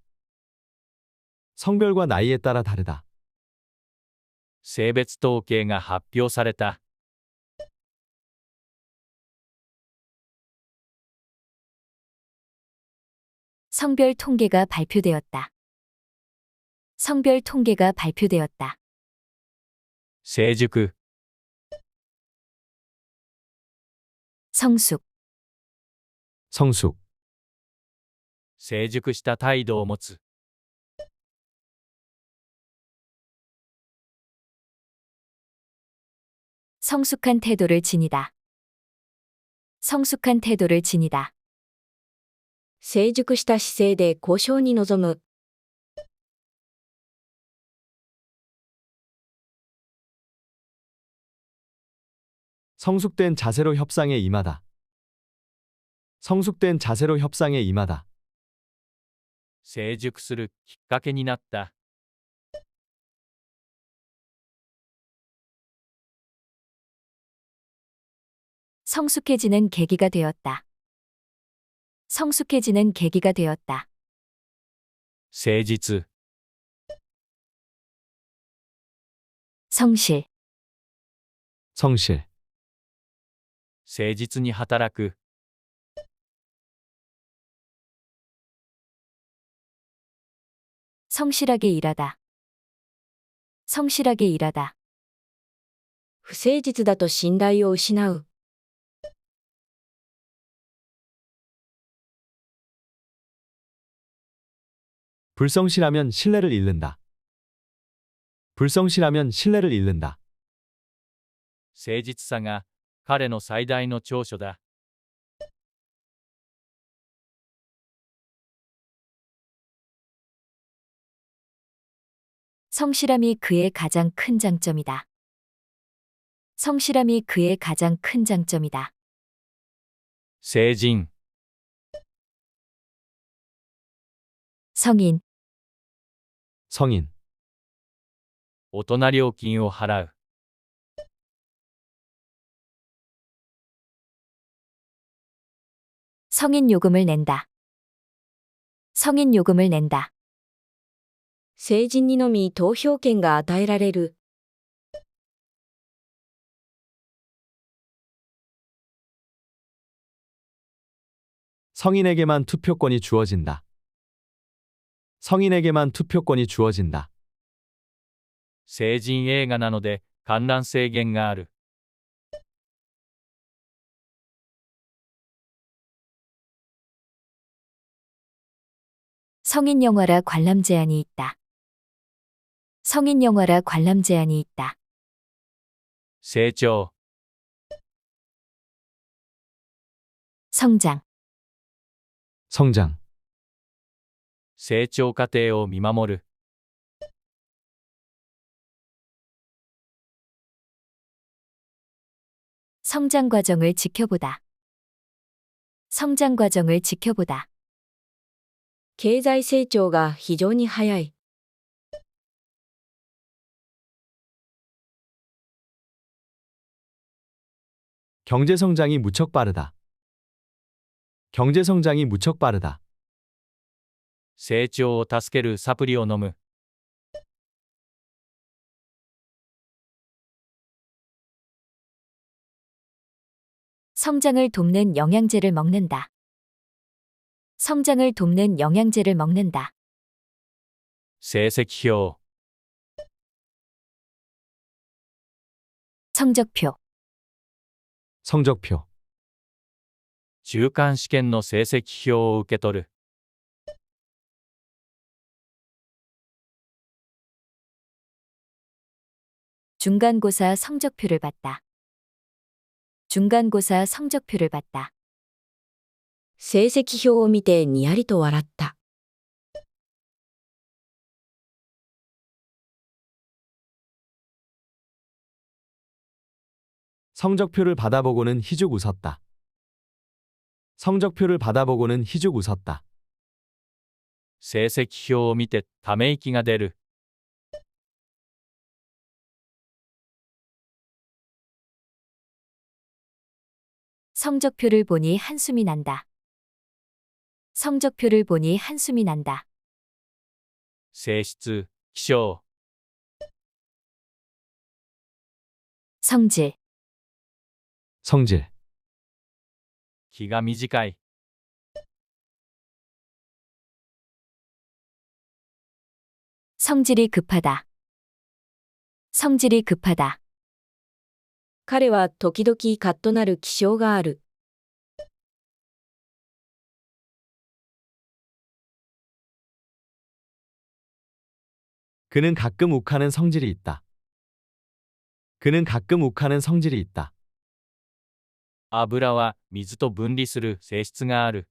성별과 나이에 따라 다르다. 性別統計が発表された。 성별 통계가 발표되었다. 성별 통계가 발표되었다. 成熟、 성숙, 성숙, 成熟した態度を持つ。 성숙한 태도를 지니다. 성숙한 태도를 지니다. 成熟した姿勢で交渉に臨む。 성숙된 자세로 협상에 임하다. 성숙된 자세로 협상에 임하다. 成熟するきっかけになった。 성숙해지는 계기가 되었다. 성숙해지는 계기가 되었다. 誠実、 성실, 성실, 誠実に働く。 성실하게 일하다. 성실하게 일하다. 不誠実だと信頼を失う。 불성실하면 신뢰를 잃는다. 불성실하면 신뢰를 잃는다. 誠実さが彼の最大の長所だ。 성실함이 그의 가장 큰 장점이다. 성실함이 그의 가장 큰 장점이다. 成人、 성인, 성인, 大人料金を払う。 성인 요금을 낸다. 성인 요금을 낸다. 成人にのみ投票権が与えられる。 성인에게만 투표권이 주어진다. 성인에게만 투표권이 주어진다. 成人映画なので観覧制限がある。 성인 영화라 관람 제한이 있다. 성인 영화라 관람 제한이 있다. 成長、 성장, 성장, 成長過程を見守る。 성장 과정을 지켜보다. 성장 과정을 지켜보다. 経済成長が非常に早い。 경제성장이 무척 빠르다. 경제성장이 무척 빠르다. 成長を助けるサプリを飲む。 성장을 돕는 영양제를 먹는다. 성장을 돕는 영양제를 먹는다. 成績表、 성적표, 성적표, 中間試験の成績表を受け取る。 중간고사 성적표를 봤다. 중간고사 성적표를 봤다. 成績表を見てにやりと笑った。 성적표를 받아보고는 희죽 웃었다. 성적표를 받아보고는 희죽 웃었다. 成績表を見てため息が出る。 성적표를 보니 한숨이 난다. 성적표를 보니 한숨이 난다. 性質、気象、 성질, 성질, 気が短い、 성질이 급하다. 성질이 급하다. 彼は時々カッとなる気性がある。 그는 가끔 욱하는 성질이 있다. 그는 가끔 욱하는 성질이 있다. 油は水と分離する性質がある。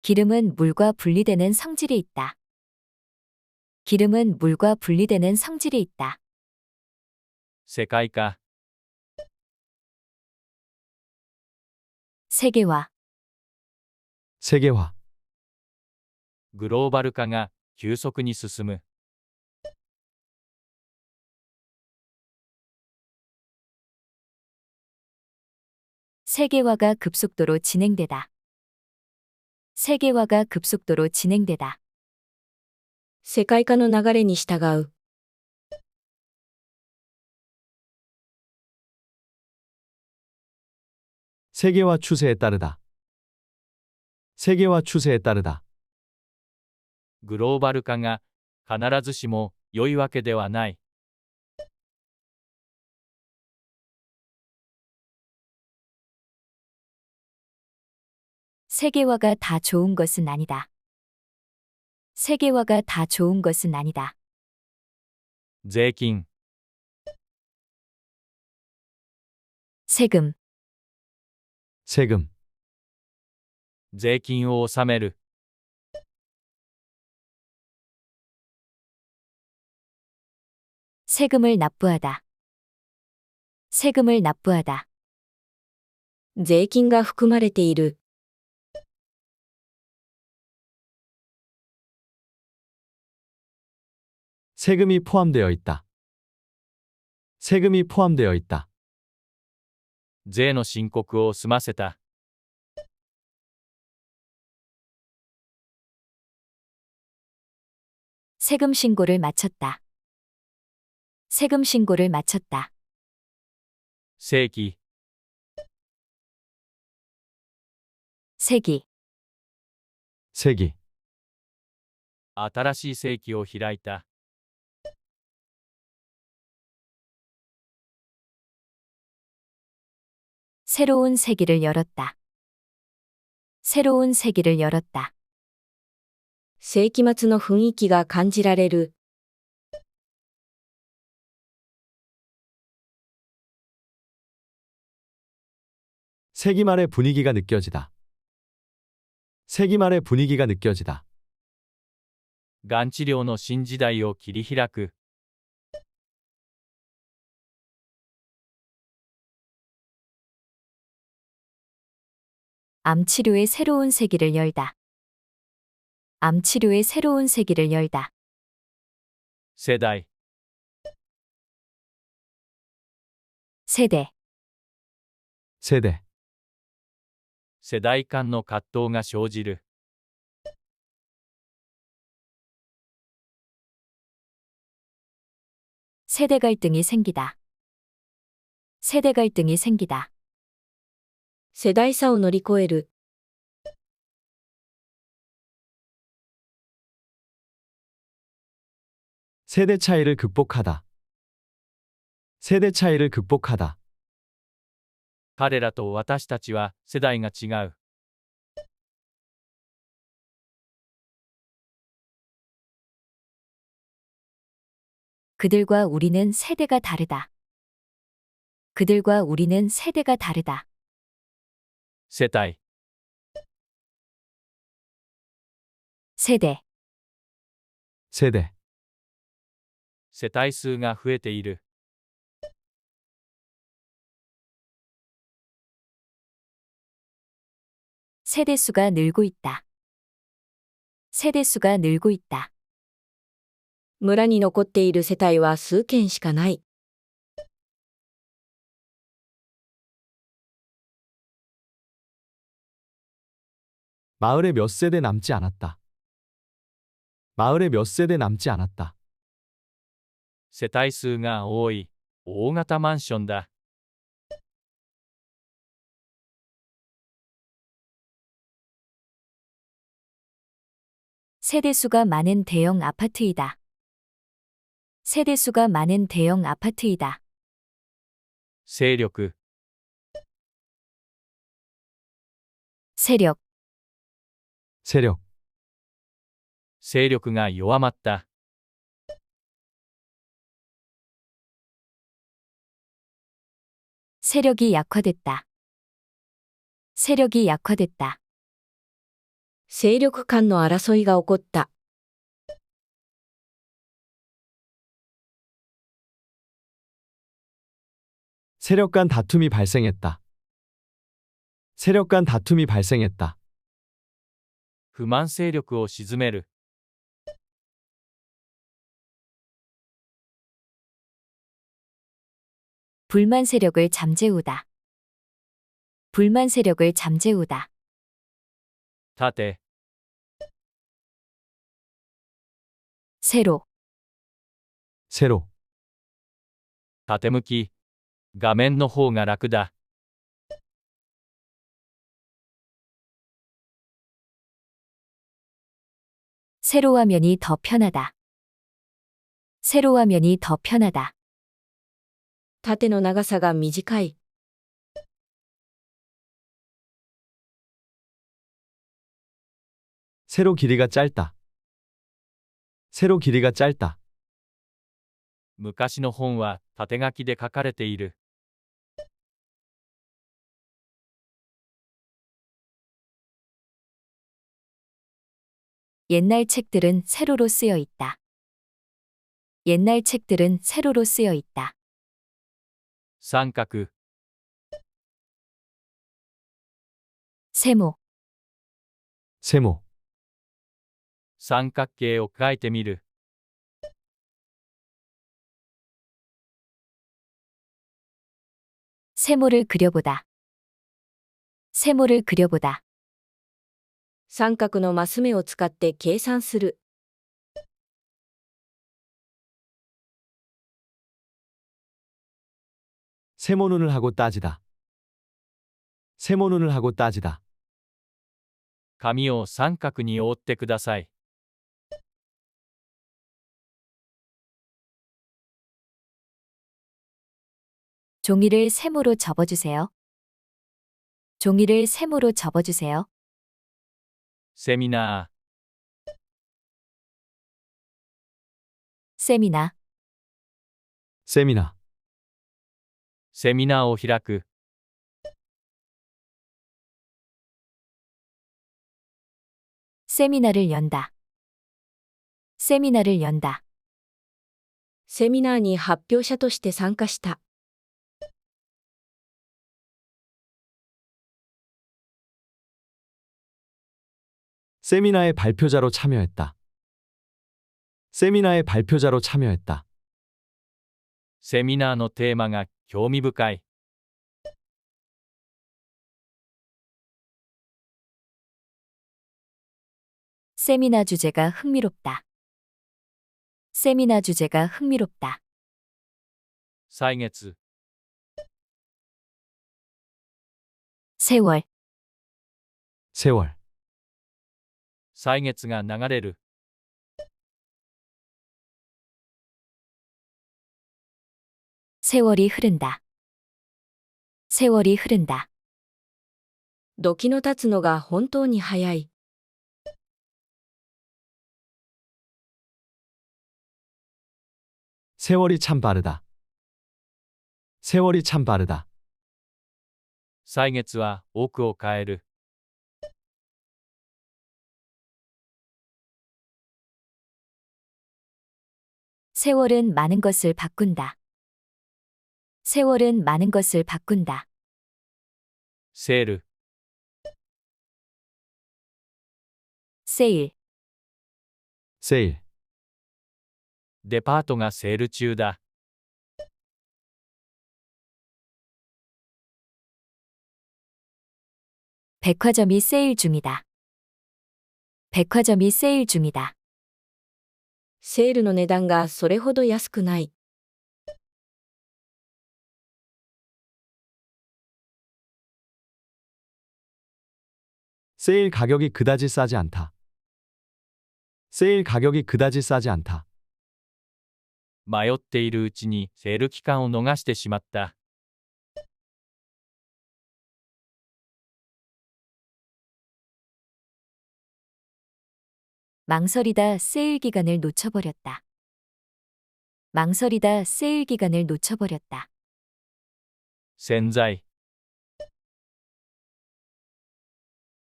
기름은 물과 분리되는 성질이 있다. 기름은 물과 분리되는 성질이 있다. 世界化、 세계화, 세계화, グローバル化が急速に進む。 세계화가 급속도로 진행되다. 세계화가 급속도로 진행되다. 世界化の流れに従う。 세계화 추세에 따르다. 세계화 추세에 따르다. グローバル化が必ずしも良いわけではない。 세계화가 다 좋은 것은 아니다. 세계화가 다 좋은 것은 아니다. 税金、 세금, 세금, 税金を納める。 세금을 납부하다. 세금을 납부하다. 税金が含まれている。 세금이 포함되어 있다. 세금이 포함되어 있다. 税の申告を済ませた。 세금 신고를 마쳤다. 세금 신고를 마쳤다. 正規、 세기, 세기, 新しい正規を開いた。 새로운 세기를 열었다. 새로운 세기를 열었다. 世紀末の雰囲気が感じられる。 세기 말의 분위기가 느껴지다. 세기 말의 분위기가 느껴지다. がん治療の新時代を切り開く。 암 치료의 새로운 세기를 열다. 암 치료의 새로운 세기를 열다. 世代、 세대, 세대, 世代間の葛藤が生じる。 세대 갈등이 생기다. 세대 갈등이 생기다. 世代差を乗り越える。 세대 차이를 극복하다. 세대 차이를 극복하다. 彼らと私たちは世代が違う。 그들과 우리는 세대가 다르다. 그들과 우리는 세대가 다르다. 世帯、 세대, 세대, 世帯数が増えている。 세대수가 늘고 있다. 세대수가 늘고 있다. 村に残っている世帯は数軒しかない。 마을에 몇 세대 남지 않았다. 마을에 몇 세대 남지 않았다. 世帯数が多い大型マンションだ。 세대수가 많은 대형 아파트이다. 세대수가 많은 대형 아파트이다. 勢力 세력, 세력, 勢力が弱まった。 세력이 약화됐다. 세력이 약화됐다. 勢力間の争いが起こった。 세력 간 다툼이 발생했다. 세력 간 다툼이 발생했다. 不満勢力を鎮める。 불만 세력을 잠재우다. 불만 세력을 잠재우다. 盾 세로, 세로, 縦向き。画面の方が楽だ。 세로 화면이 더 편하다. 세로 화면이 더 편하다. 縦の長さが短い。 세로 길이가 짧다. 세로 길이가 짧다. 昔の本は縦書きで書かれている。 옛날 책들은 세로로 쓰여 있다. 옛날 책들은 세로로 쓰여 있다. 三角 세모, 세모, 三角形を書いてみる。 세모를 그려보다. 세모를 그려보다. 三角のマス目を使って計算する。 세모눈을 하고 따지다. 세모눈을 하고 따지다. 紙を三角に折ってください。 종이를 세모로 접어주세요. 종이를 세모로 접어주세요. セミナ 세미나, 세미나, セミナーを開く。 세미나를 연다. 세미나를 연다. セミナーに発表者として参加した。 세미나의 발표자로 참여했다. 세미나의 발표자로 참여했다. セミナーのテーマが興味深い。 세미나 주제가 흥미롭다. 세미나 주제가 흥미롭다. 歳月 세월, 세월, 歳月が流れる。 세월이 흐른다. 세월이 흐른다. 時の経つのが本当に早い。 세월이 참 빠르다. 세월이 참 빠르다. 歳月は奥を変える。 세월은 많은 것을 바꾼다. 세월은 많은 것을 바꾼다. セール 세일, 세일, デパートがセール中だ。 백화점이 세일 중이다. 백화점이 세일 중이다. セールの値段がそれほど安くない。 세일 가격이 그다지 싸지 않다. 세일 가격이 그다지 싸지 않다. 迷っているうちにセール期間を逃してしまった。 망설이다 세일 기간을 놓쳐버렸다. 망설이다 세일 기간을 놓쳐버렸다. 洗剤、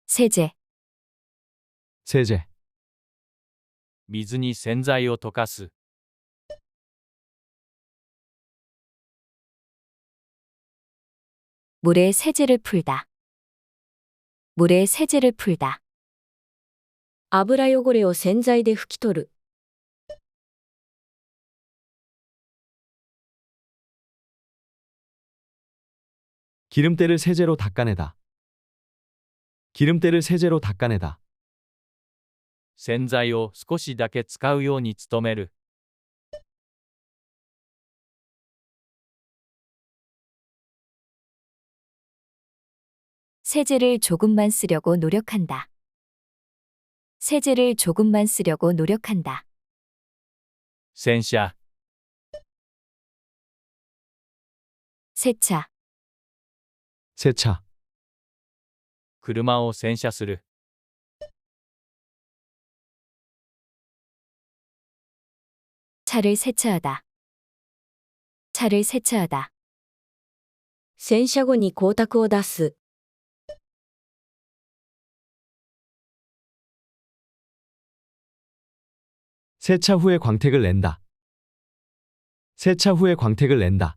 세제, 세제, 水に洗剤を溶かす。 물에 세제를 풀다. 물에 세제를 풀다. 油汚れを洗剤で拭き取る。 기름때를 세제로 닦아내다. 기름때를 세제로 닦아내다. 洗剤を少しだけ使うように努める。 세제를 조금만 쓰려고 노력한다. 세제를 조금만 쓰려고 노력한다. 洗車、 세차, 세차, 車を洗車する。 차를 세차하다. 차를 세차하다. 洗車後に光沢を出す。 세차 후에 광택을 낸다. 세차 후에 광택을 낸다.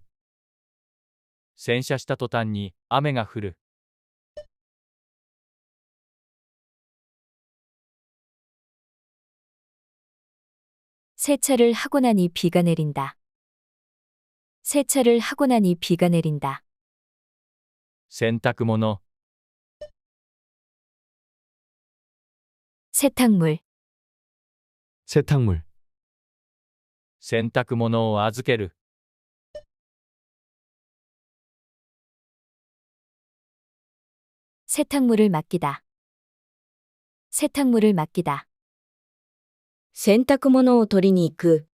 洗車した途端に雨が降る。 세차를 하고 나니 비가 내린다. 세차를 하고 나니 비가 내린다. 洗濯物、 세탁물, 세탁물, 洗濯物を預ける。 세탁물을 맡기다. 세탁물을 맡기다. 洗濯物を取りに行く。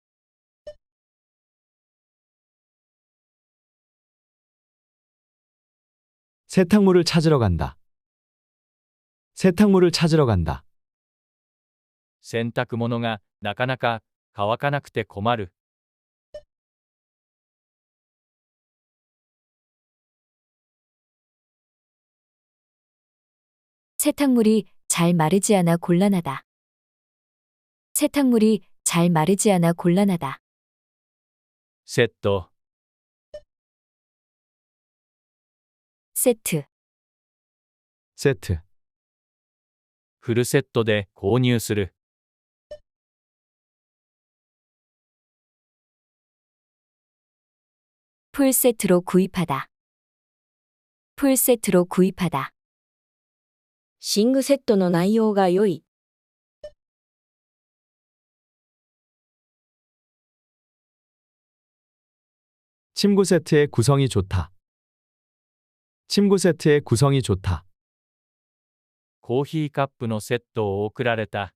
세탁물을 찾으러 간다. 세탁물을 찾으러 간다. 洗濯物がなかなか乾かなくて困る。 세탁물이 잘 마르지 않아 곤란하다. 세탁물이 잘 마르지 않아 곤란하다. セット、 세트, 세트, フルセットで購入する。 풀세트로 구입하다. 풀세트로 구입하다. 寝具セットの内容が良い。 침구 세트의 구성이 좋다. 침구 세트의 구성이 좋다. コーヒーカップのセットを贈られた。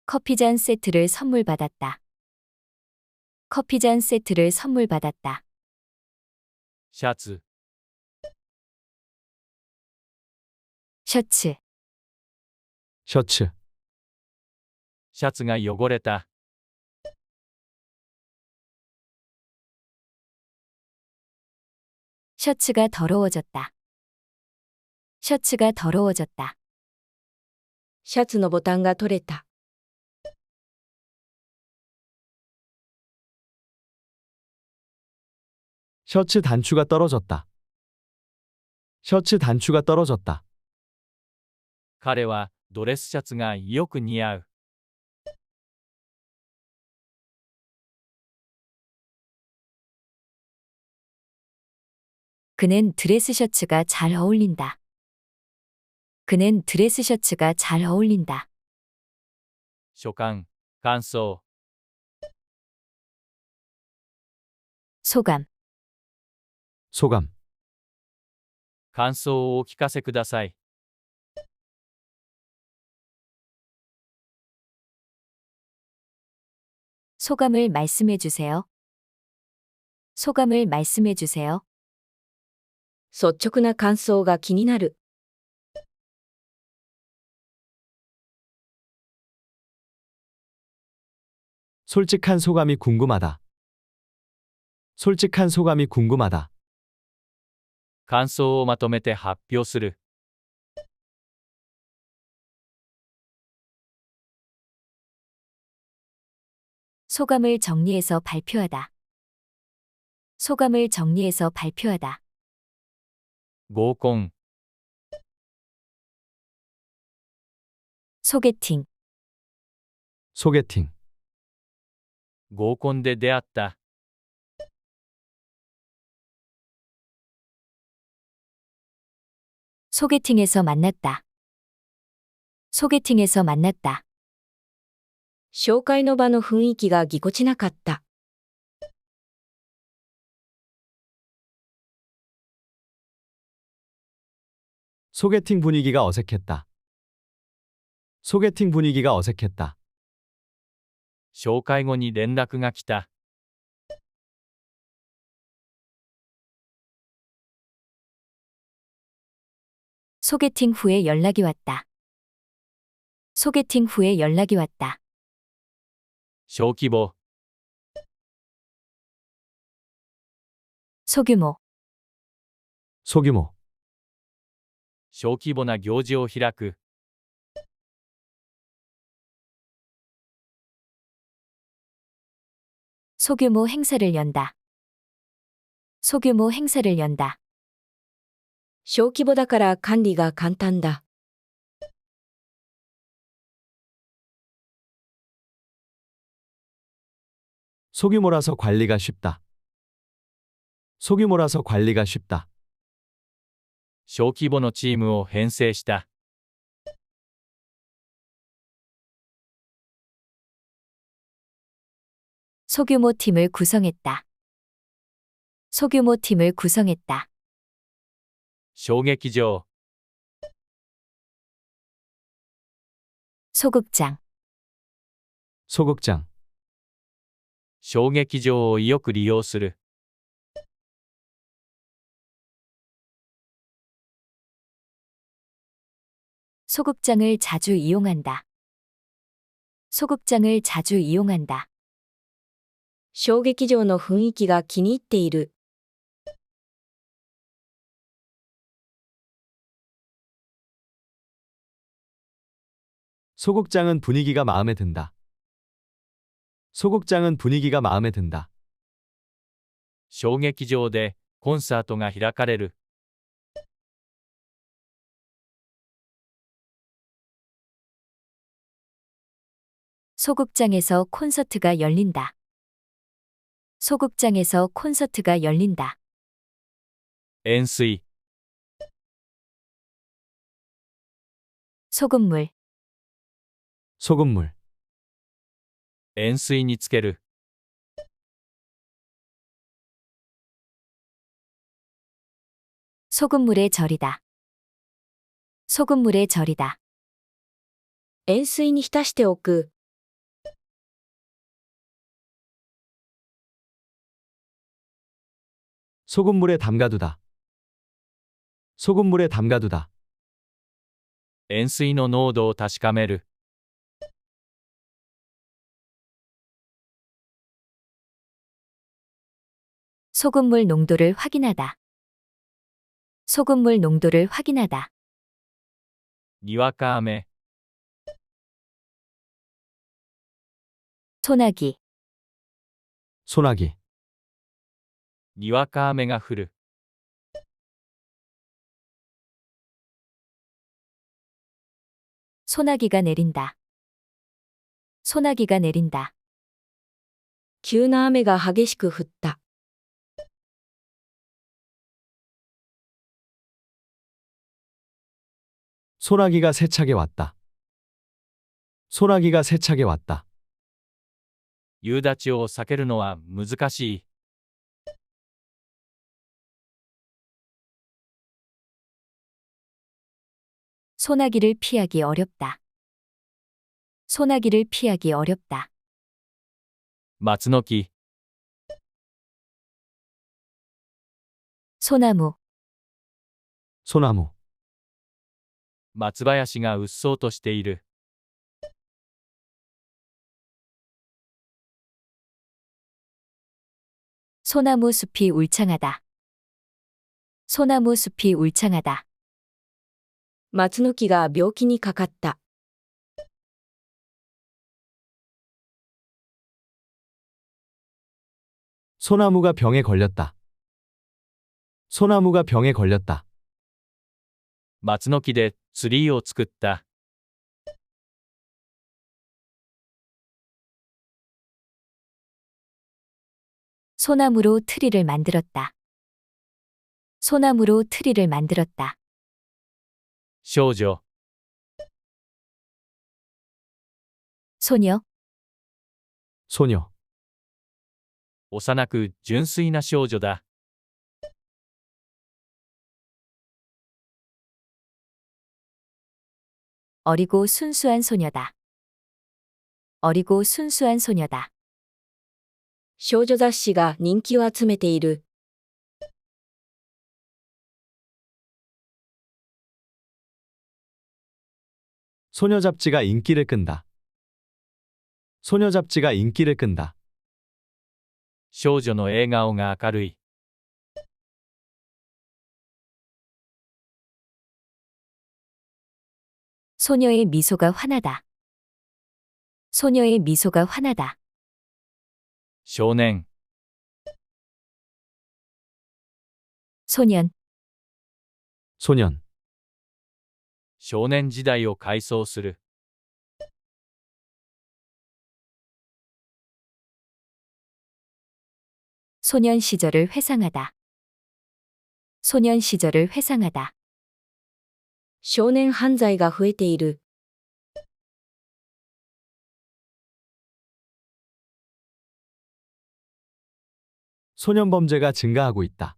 커피잔 세트를 선물 받았다. 커피잔 세트를 선물 받았다. シャツ、 셔츠, 셔츠, シャツが汚れた。 셔츠가 더러워졌다. 셔츠가 더러워졌다. シャツのボタンが取れた。 셔츠 단추가 떨어졌다. 셔츠 단추가 떨어졌다. 彼はドレスシャツがよく似合う。 그는 그는 드레스 셔츠가 잘 어울린다. 그는 드레스 셔츠가 잘 어울린다. 所感、感想、 소감, 소감, 感想をお聞かせください。 소감을 말씀해 주세요. 소감을 말씀해 주세요. 率直な感想が気になる。 솔직한 소감이 궁금하다. 솔직한 소감이 궁금하다. 感想をまとめて発表する。 소감을 정리해서 발표하다. 소감을 정리해서 발표하다. 合コン、 소개팅, 소개팅, 合コンで出会った。 소개팅에서 만났다. 소개팅에서 만났다. 紹介の場の雰囲気がぎこちなかった。 소개팅 분위기가 어색했다. 소개팅 분위기가 어색했다. 紹介後に連絡が来た。 소개팅 후에 연락이 왔다. 소개팅 후에 연락이 왔다. 小規模、 소규모, 소규모, 小規模な行事を開く。 소규모 행사를 연다. 소규모 행사를 연다. 小規模だから管理が簡単だ。 소규모라서 관리가 쉽다. 소규모라서 관리가 쉽다. 小規模のチームを編成した。 소규모 팀을 구성했다. 소규모 팀을 구성했다. 小劇場、 소극장, 소극장, 小劇場をよく利用する。 소극장을 자주 이용한다. 소극장을 자주 이용한다. 小劇場の雰囲気が気に入っている。 소극장은 분위기가 마음에 든다. 소극장은 분위기가 마음에 든다. 小劇場でコンサートが開かれる。 소극장에서 콘서트가 열린다. 소극장에서 콘서트가 열린다. 円錐、 소금물, 소금물, 円錐につける。 소금물에 절이다. 소금물에 절이다. 塩水に浸しておく。 소금물에 담가두다. 소금물에 담가두다. 塩錐の濃度を確かめる。 소금물 농도를 확인하다. 소금물 농도를 확인하다. にわか雨、 소나기, 소나기, にわか雨が降る。 소나기가 내린다. 소나기가 내린다. 急な雨が激しく降った。 소나기가 세차게 왔다. 소나기가 세차게 왔다. 夕立を避けるのは難しい。 소나기를 피하기 어렵다. 소나기를 피하기 어렵다. 松の木、 소나무, 소나무. 松林がうっそうとしている。 소나무 숲이 울창하다. 소나무 숲이 울창하다. 松の木が病気にかかった。 소나무가 병에 걸렸다. 소나무가 병에 걸렸다. 松の木でツリーを作った。 소나무로 트리를 만들었다. 소나무로 트리를 만들었다. 少女、 소녀, 소녀. 幼く純粋な少女だ。 어리고 순수한 소녀다. 어리고 순수한 소녀다. 少女雑誌が人気を集めている。 소녀 잡지가 인기를 끈다. 소녀 잡지가 인기를 끈다. 少女の笑顔が明るい。 소녀의 미소가 환하다. 소녀의 미소가 환하다. 少年、 소년, 소년. 少年時代を回想する。 소년 시절을 회상하다. 소년 시절을 회상하다. 少年犯罪が増えている。 소년 범죄가 증가하고 있다.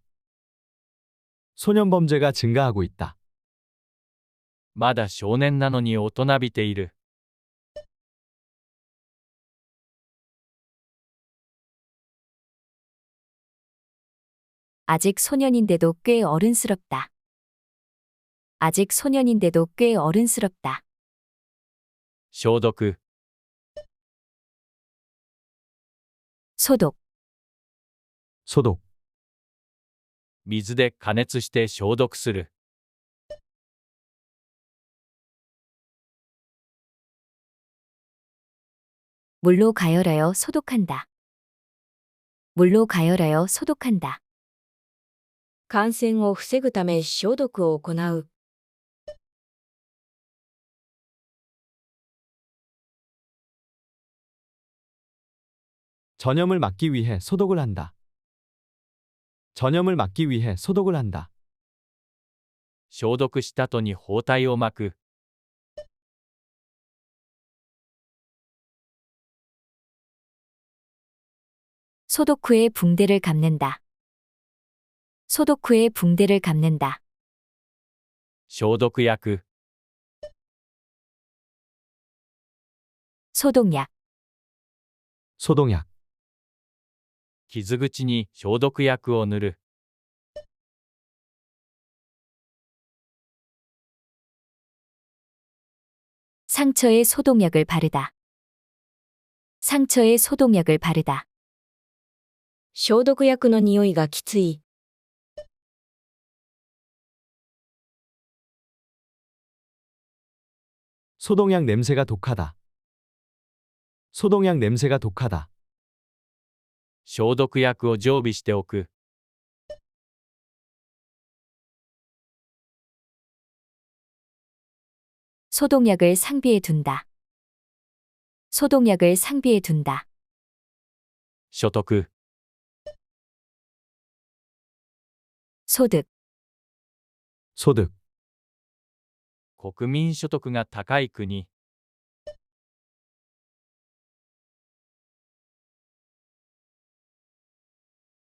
소년 범죄가 증가하고 있다. まだ少年なのに大人びている。 아직 소년인데도 꽤 어른스럽다. 아직 소년인데도 꽤 어른스럽다. 消毒、 소독, 소독. 水で加熱して消毒する。 물로 가열하여 소독한다. 물로 가열하여 소독한다. 感染を防ぐため消毒を行う。 전염을 막기 위해 소독을 한다. 전염을 막기 위해 소독을 한다. 消毒した後に包帯を巻く。 소독 후에 붕대를 감는다. 소독 후에 붕대를 감는다. 消毒薬、 소독약, 소독약. 傷口に消毒薬を塗る。 상처에 소독약을 바르다. 상처에 소독약을 바르다. 消毒薬の匂いがきつい。 소독약 냄새가 독하다. 소독약 냄새가 독하다. 消毒薬を常備しておく。 소독약을 상비에 둔다. 소독약을 상비에 둔다. 所得、 소득, 소득. 国民所得が高い国。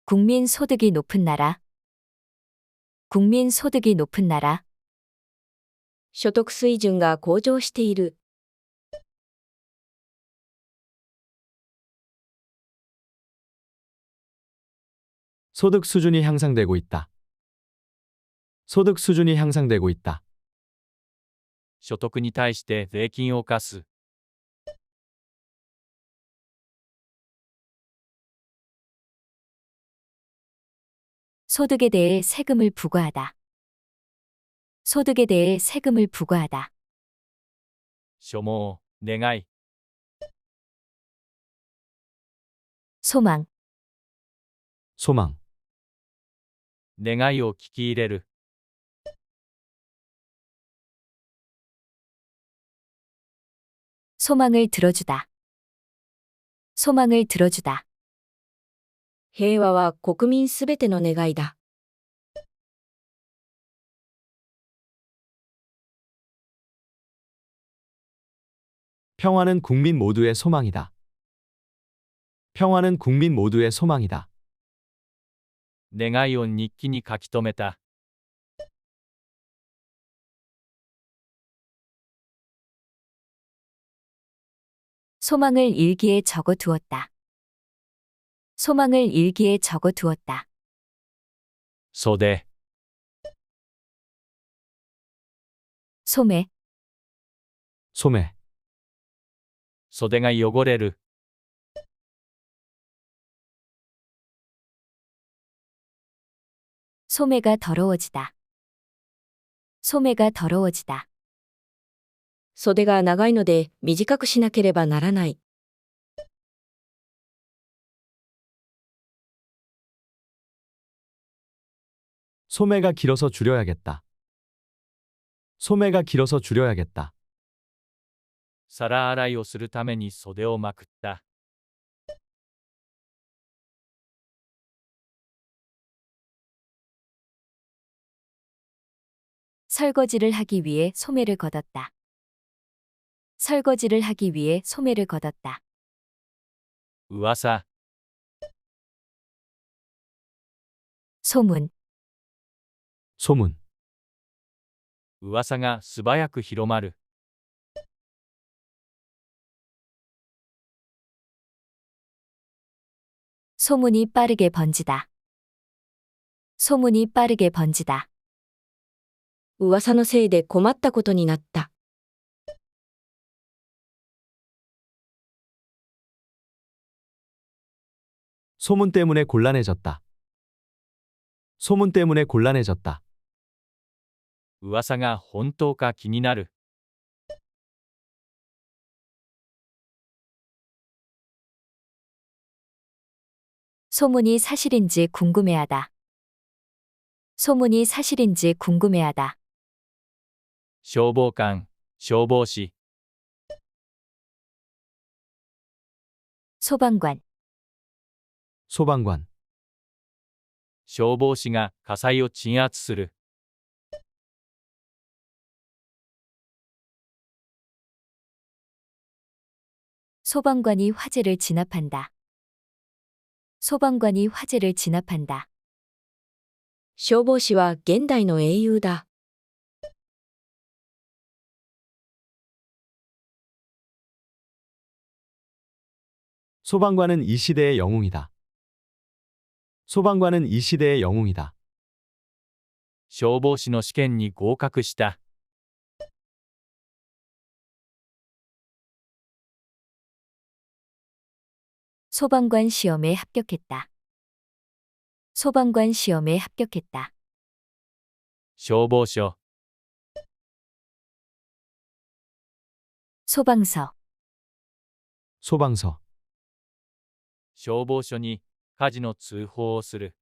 국민 소득이 높은 나라. 국민 소득이 높은 나라. 所得水準が向上している。 소득 수준이 향상되고 있다. 소득 수준이 향상되고 있다. 所得に対して税金を課す。 소득에 대해 세금을 부과하다. 소득에 대해 세금을 부과하다. 所望、願い。 소망, 소망, 願いを聞き入れる。 소망을 들어주다. 소망을 들어주다. 平和は国民すべての願いだ。 평화는 국민 모두의 소망이다. 평화는 국민 모두의 소망이다. 願いを日記に書き留めた。 소망을 일기에 적어 두었다. 소망을 일기에 적어 두었다. 袖、 소매, 소매, 袖が汚れる。 소매가 더러워지다. 소매가 더러워지다. 袖が長いので短くしなければならない。 소매가 길어서 줄여야겠다. 소매가 길어서 줄여야겠다. 皿洗いをするために袖をまくった。 설거지를 하기 위해 소매를 걷었다. 설거지를 하기 위해 소매를 걷었다. 噂、 소문, 소문, 噂が素早く広まる。 소문이 빠르게 번지다. 소문이 빠르게 번지다. 噂のせいで困ったことになった。 소문 때문에 곤란해졌다. 소문 때문에 곤란해졌다. 噂が本当か気になる。 소문이 사실인지 궁금해하다. 소문이 사실인지 궁금해하다. 消防官、消防士、 소방관, 소방관, 消防士が火災を鎮圧する。 소방관이 화재를 진압한다. 소방관이 화재를 진압한다. 消防士は現代の英雄だ。 소방관은 이 시대의 영웅이다. 소방관은 이 시대의 영웅이다. 消防士の試験に合格した。 소방관 시험에 합격했다. 소방관 시험에 합격했다. 消防署、 소방서, 소방서, 消防署に火事の通報をする。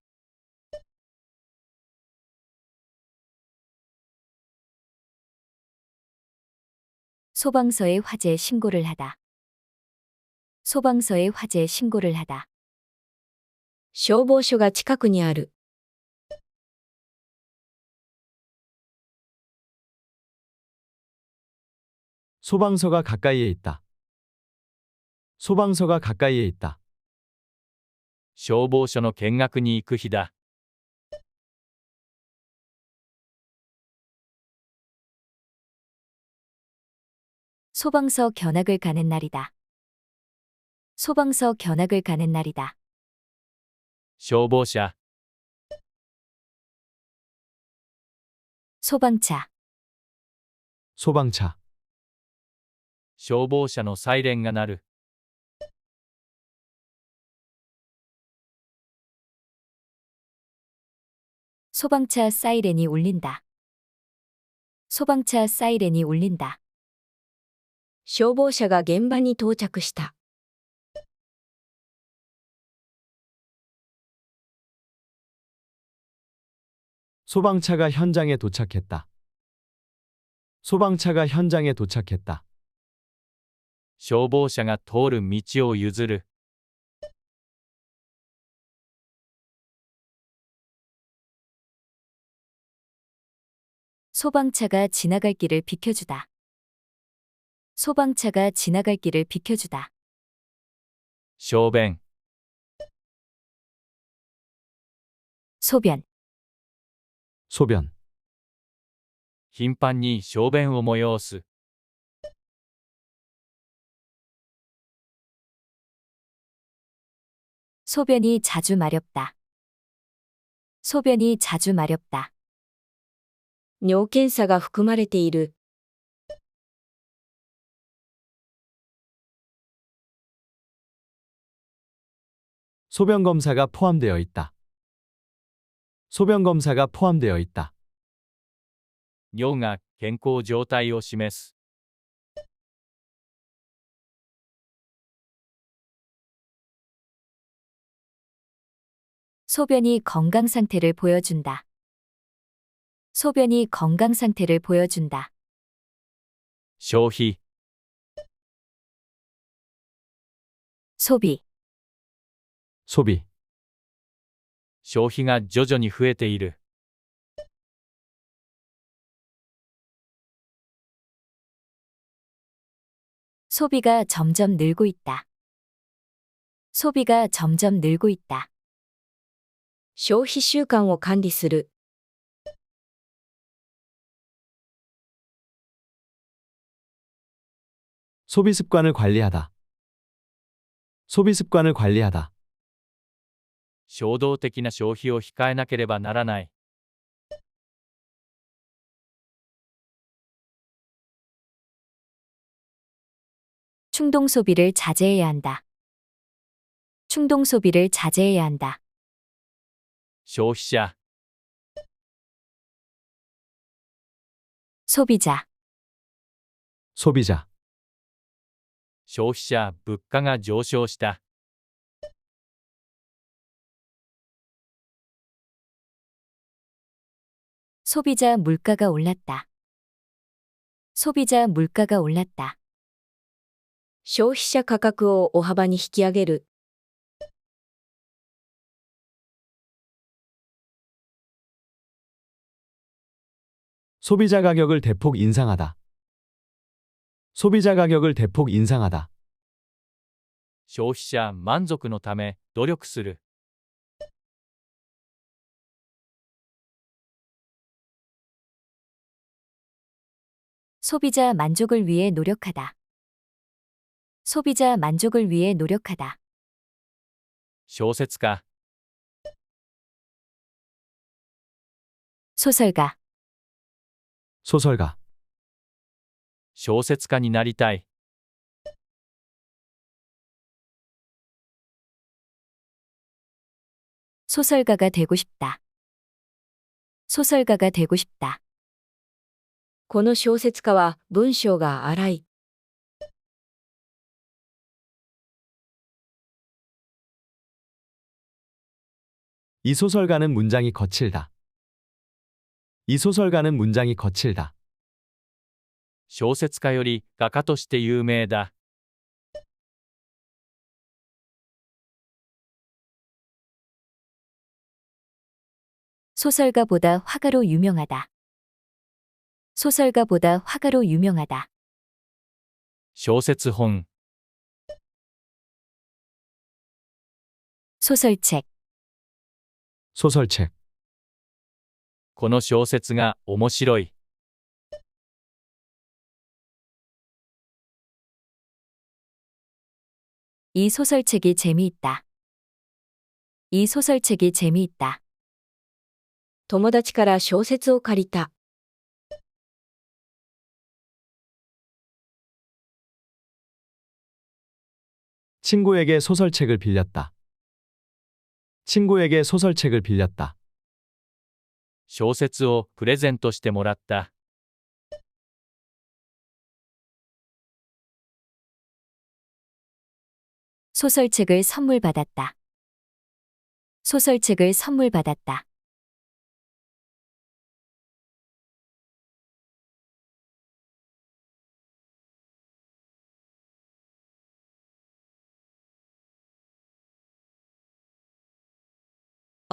소방서에 화재 신고를 하다. 소방서에 화재 신고를 하다. 消防署が近くにある。 소방서가 가까이에 있다. 소방서가 가까이에 있다. 消防署の見学に行く日だ。 소방서 견학을 가는 날이다. 소방서 견학을 가는 날이다. 消防車、 소방차, 소방차. 消防車のサイレンが鳴る。 소방차 사이렌이 울린다. 소방차 사이렌이 울린다. 消防車が現場に到着した。 소방차가 현장에 도착했다. 소방차가 현장에 도착했다. 消防車が通る道を譲る。 소방차가 지나갈 길을 비켜주다. 소방차가 지나갈 길을 비켜주다. 小便、 소변, 소변. 頻繁に小便を催す。 소변이 자주 마렵다. 소변이 자주 마렵다. 尿検査が含まれている。 소변 검사가 포함되어 있다. 소변 검사가 포함되어 있다. 尿が健康状態を示す。 소변이 건강 상태를 보여준다. 소변이 건강 상태를 보여준다. 消費、 소비, 소비. 消費が徐々に増えている。 소비가 점점 늘고 있다. 소비가 점점 늘고 있다. 消費習慣を管理する。 소비 습관을 관리하다. 소비 습관을 관리하다. 衝動的な消費を控えなければならない。 충동 소비를 자제해야 한다. 충동 소비를 자제해야 한다. 消費者、 소비자, 소비자. 消費者、物価が上昇した。 소비자 물가가 올랐다. 소비자 물가가 올랐다. 消費者価格を大幅に引き上げる。 소비자 가격을 대폭 인상하다. 소비자 가격을 대폭 인상하다. 消費者満足のため努力する。 소비자 만족을 위해 노력하다. 소비자 만족을 위해 노력하다. 小説家、 소설가, 소설가. 小説家になりたい。 소설가가 되고 싶다. 소설가가 되고 싶다. この小説家は文章が荒い。 이 소설가는 문장이 거칠다. 이 소설가는 문장이 거칠다. 小説家より画家として有名だ。 소설가보다 화가로 유명하다. 소설가보다 화가로 유명하다. 小説本、 소설책, 소설책. この小説が面白い。 이 소설책이 재미있다. 이 소설책이 재미있다. 友達から小説を借りた。 친구에게 소설책을 빌렸다. 친구에게 소설책을 빌렸다. 小説をプレゼントしてもらった。 소설책을 선물 받았다. 소설책을 선물 받았다.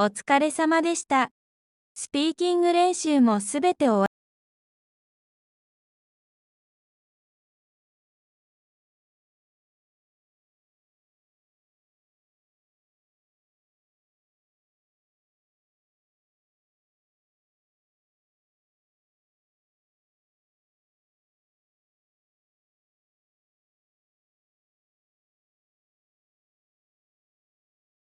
お疲れ様でした。スピーキング練習もすべて終わ